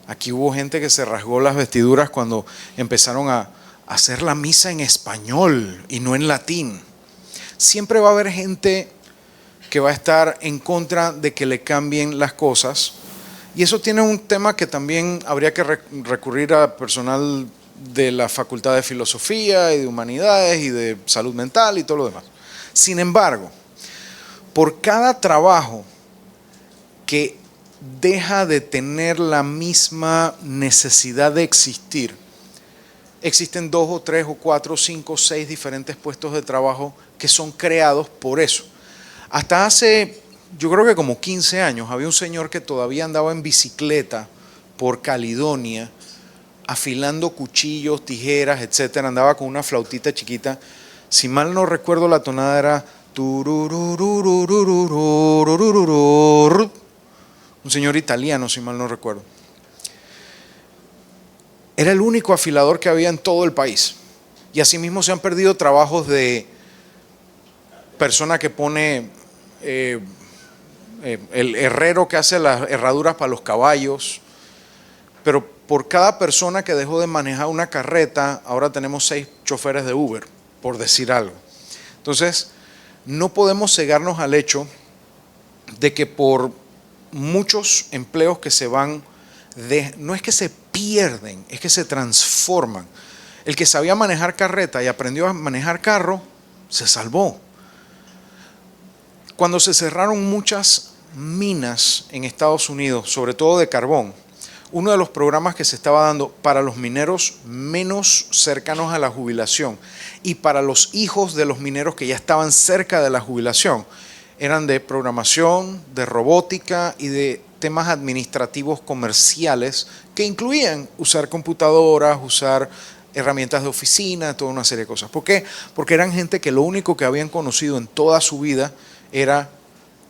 Aquí hubo gente que se rasgó las vestiduras cuando empezaron a hacer la misa en español y no en latín. Siempre va a haber gente que va a estar en contra de que le cambien las cosas. Y eso tiene un tema que también habría que recurrir a personal de la Facultad de Filosofía y de Humanidades y de Salud Mental y todo lo demás. Sin embargo, por cada trabajo que deja de tener la misma necesidad de existir, existen 2 o 3 o 4 o 5 o 6 diferentes puestos de trabajo que son creados por eso. Hasta hace, yo creo que como 15 años, había un señor que todavía andaba en bicicleta por Caledonia, afilando cuchillos, tijeras, etcétera. Andaba con una flautita chiquita. Si mal no recuerdo, la tonada era un señor italiano, si mal no recuerdo. Era el único afilador que había en todo el país. Y asimismo se han perdido trabajos de persona que pone, el herrero que hace las herraduras para los caballos. Pero por cada persona que dejó de manejar una carreta, ahora tenemos 6 choferes de Uber, por decir algo. Entonces, no podemos cegarnos al hecho de que por muchos empleos que se van, no es que se pierden, es que se transforman. El que sabía manejar carreta y aprendió a manejar carro, se salvó. Cuando se cerraron muchas minas en Estados Unidos, sobre todo de carbón, uno de los programas que se estaba dando para los mineros menos cercanos a la jubilación y para los hijos de los mineros que ya estaban cerca de la jubilación, eran de programación, de robótica y de temas administrativos comerciales que incluían usar computadoras, usar herramientas de oficina, toda una serie de cosas. ¿Por qué? Porque eran gente que lo único que habían conocido en toda su vida era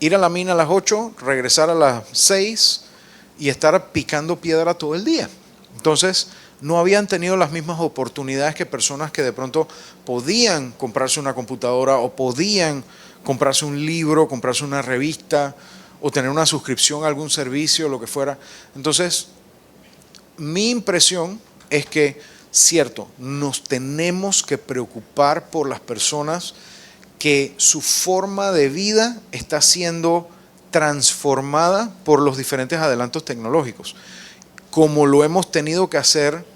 ir a la mina a las 8, regresar a las 6 y estar picando piedra todo el día. Entonces, no habían tenido las mismas oportunidades que personas que de pronto podían comprarse una computadora o podían comprarse un libro, comprarse una revista o tener una suscripción a algún servicio, lo que fuera. Entonces, mi impresión es que, cierto, nos tenemos que preocupar por las personas que su forma de vida está siendo transformada por los diferentes adelantos tecnológicos, como lo hemos tenido que hacer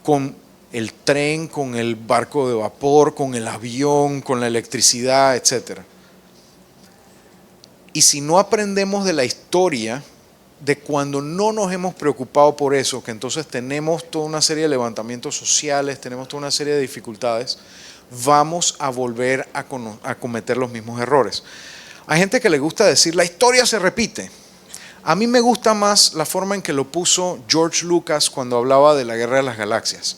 con el tren, con el barco de vapor, con el avión, con la electricidad, etc. Y si no aprendemos de la historia de cuando no nos hemos preocupado por eso, que entonces tenemos toda una serie de levantamientos sociales, tenemos toda una serie de dificultades, vamos a volver a cometer los mismos errores. Hay gente que le gusta decir, la historia se repite. A mí me gusta más la forma en que lo puso George Lucas cuando hablaba de la Guerra de las Galaxias.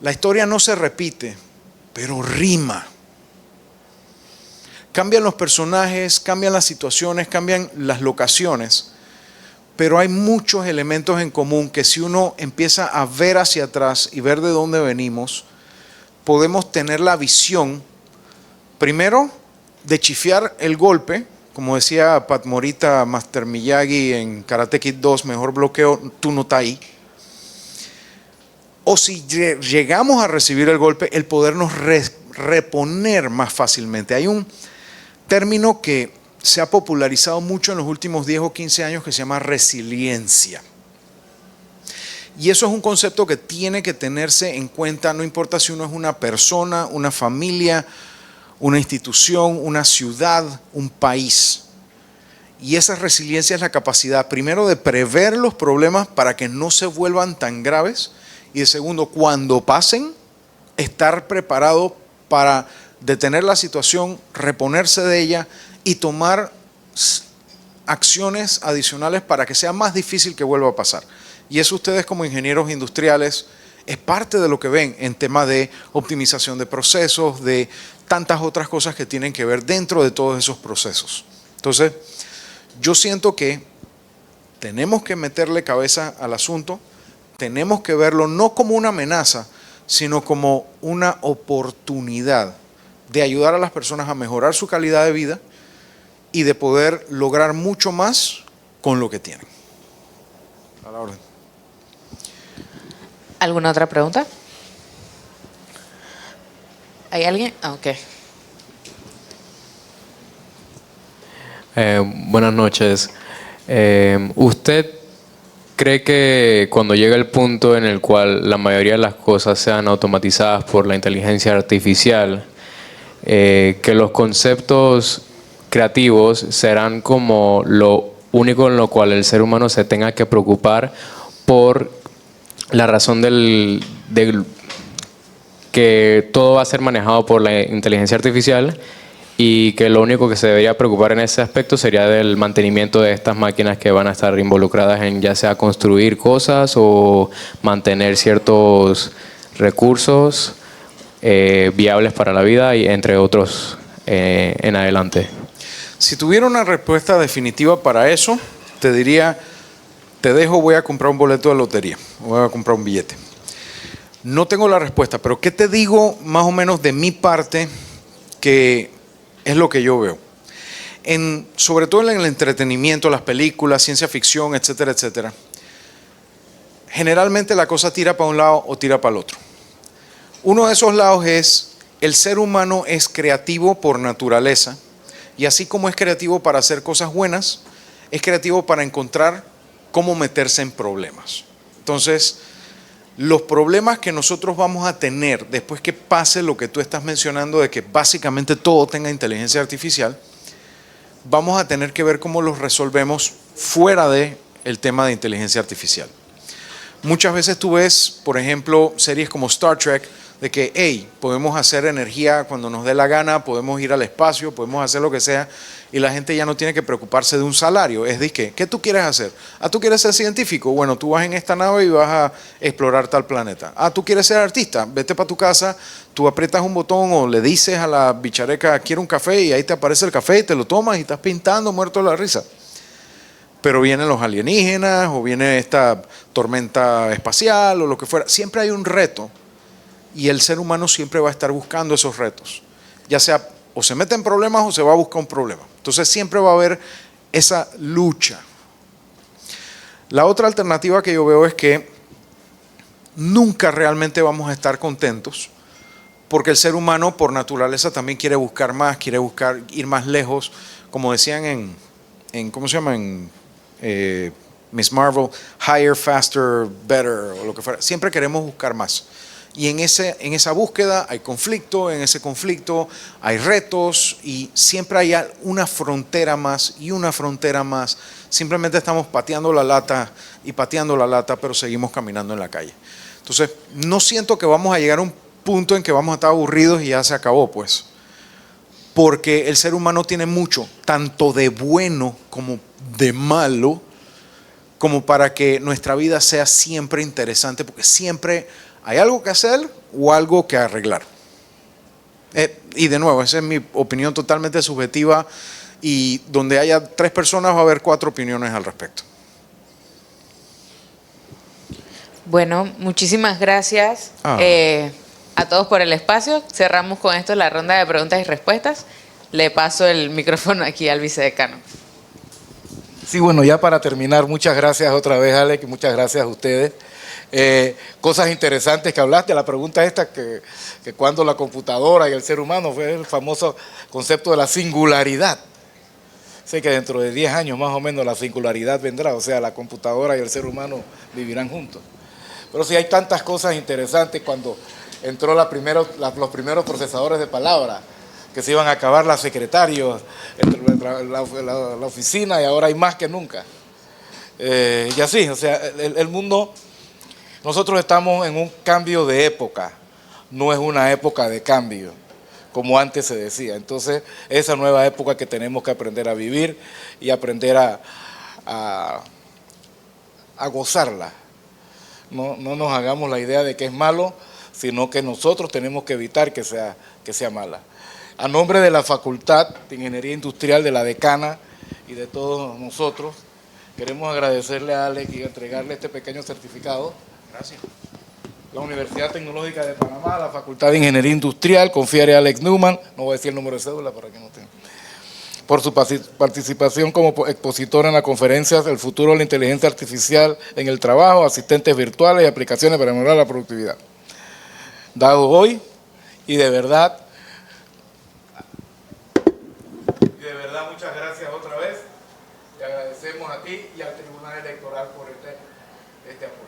La historia no se repite, pero rima. Cambian los personajes, cambian las situaciones, cambian las locaciones, pero hay muchos elementos en común que si uno empieza a ver hacia atrás y ver de dónde venimos, podemos tener la visión, primero, de chifiar el golpe, como decía Pat Morita, Master Miyagi en Karate Kid 2, mejor bloqueo, tú no estás ahí. O si llegamos a recibir el golpe, el podernos reponer más fácilmente. Hay un término que se ha popularizado mucho en los últimos 10 o 15 años que se llama resiliencia. Y eso es un concepto que tiene que tenerse en cuenta, no importa si uno es una persona, una familia, una institución, una ciudad, un país. Y esa resiliencia es la capacidad, primero, de prever los problemas para que no se vuelvan tan graves y de segundo, cuando pasen, estar preparado para detener la situación, reponerse de ella y tomar acciones adicionales para que sea más difícil que vuelva a pasar. Y eso ustedes como ingenieros industriales es parte de lo que ven en temas de optimización de procesos, de tantas otras cosas que tienen que ver dentro de todos esos procesos. Entonces, yo siento que tenemos que meterle cabeza al asunto, tenemos que verlo no como una amenaza, sino como una oportunidad de ayudar a las personas a mejorar su calidad de vida y de poder lograr mucho más con lo que tienen. A la orden. ¿Alguna otra pregunta? ¿Hay alguien? Ah, ok. Buenas noches. ¿Usted cree que cuando llega el punto en el cual la mayoría de las cosas sean automatizadas por la inteligencia artificial, que los conceptos creativos serán como lo único en lo cual el ser humano se tenga que preocupar por la razón del que todo va a ser manejado por la inteligencia artificial y que lo único que se debería preocupar en ese aspecto sería del mantenimiento de estas máquinas que van a estar involucradas en ya sea construir cosas o mantener ciertos recursos viables para la vida y entre otros en adelante? Si tuviera una respuesta definitiva para eso, te diría, te dejo, voy a comprar un boleto de lotería, voy a comprar un billete. No tengo la respuesta, pero ¿qué te digo más o menos de mi parte que es lo que yo veo? Sobre todo en el entretenimiento, las películas, ciencia ficción, etcétera, etcétera. Generalmente la cosa tira para un lado o tira para el otro. Uno de esos lados es, el ser humano es creativo por naturaleza y así como es creativo para hacer cosas buenas, es creativo para encontrar cómo meterse en problemas. Entonces, los problemas que nosotros vamos a tener después que pase lo que tú estás mencionando de que básicamente todo tenga inteligencia artificial, vamos a tener que ver cómo los resolvemos fuera del tema de inteligencia artificial. Muchas veces tú ves, por ejemplo, series como Star Trek, de que, hey, podemos hacer energía cuando nos dé la gana, podemos ir al espacio, podemos hacer lo que sea, y la gente ya no tiene que preocuparse de un salario. Es de que, ¿qué tú quieres hacer? Ah, ¿tú quieres ser científico? Bueno, tú vas en esta nave y vas a explorar tal planeta. Ah, ¿tú quieres ser artista? Vete para tu casa, tú aprietas un botón o le dices a la bichareca, quiero un café, y ahí te aparece el café y te lo tomas y estás pintando muerto de la risa. Pero vienen los alienígenas o viene esta tormenta espacial o lo que fuera. Siempre hay un reto. Y el ser humano siempre va a estar buscando esos retos, ya sea o se mete en problemas o se va a buscar un problema. Entonces siempre va a haber esa lucha. La otra alternativa que yo veo es que nunca realmente vamos a estar contentos, porque el ser humano por naturaleza también quiere buscar más, quiere buscar ir más lejos, como decían en ¿cómo se llama? En Miss Marvel, higher, faster, better, o lo que fuera. Siempre queremos buscar más. Y en esa búsqueda hay conflicto, en ese conflicto hay retos y siempre hay una frontera más y una frontera más. Simplemente estamos pateando la lata y pateando la lata, pero seguimos caminando en la calle. Entonces, no siento que vamos a llegar a un punto en que vamos a estar aburridos y ya se acabó, pues. Porque el ser humano tiene mucho, tanto de bueno como de malo, como para que nuestra vida sea siempre interesante, porque siempre hay algo que hacer o algo que arreglar. Y de nuevo, esa es mi opinión totalmente subjetiva y donde haya 3 personas va a haber 4 opiniones al respecto. Bueno, muchísimas gracias a todos por el espacio. Cerramos con esto la ronda de preguntas y respuestas. Le paso el micrófono aquí al vicedecano. Sí, bueno, ya para terminar, muchas gracias otra vez, Alex, y muchas gracias a ustedes. Cosas interesantes que hablaste, la pregunta esta que cuando la computadora y el ser humano, fue el famoso concepto de la singularidad. Sé que dentro de 10 años más o menos la singularidad vendrá, o sea, la computadora y el ser humano vivirán juntos. Pero sí hay tantas cosas interesantes cuando entró los primeros procesadores de palabra, que se iban a acabar las secretarios, la oficina, y ahora hay más que nunca. Y así, o sea, el mundo, nosotros estamos en un cambio de época, no es una época de cambio, como antes se decía. Entonces, esa nueva época que tenemos que aprender a vivir y aprender a gozarla. No nos hagamos la idea de que es malo, sino que nosotros tenemos que evitar que sea mala. A nombre de la Facultad de Ingeniería Industrial, de la decana y de todos nosotros, Queremos agradecerle a Alex y entregarle este pequeño certificado. Gracias. La Universidad Tecnológica de Panamá, la Facultad de Ingeniería Industrial, confiere a Alex Newman, no voy a decir el número de cédula para que no tenga, por su participación como expositor en la conferencia El futuro de la inteligencia artificial en el trabajo, asistentes virtuales y aplicaciones para mejorar la productividad. Dado hoy, y de verdad muchas gracias otra vez. Le agradecemos a ti y al Tribunal Electoral por este apoyo.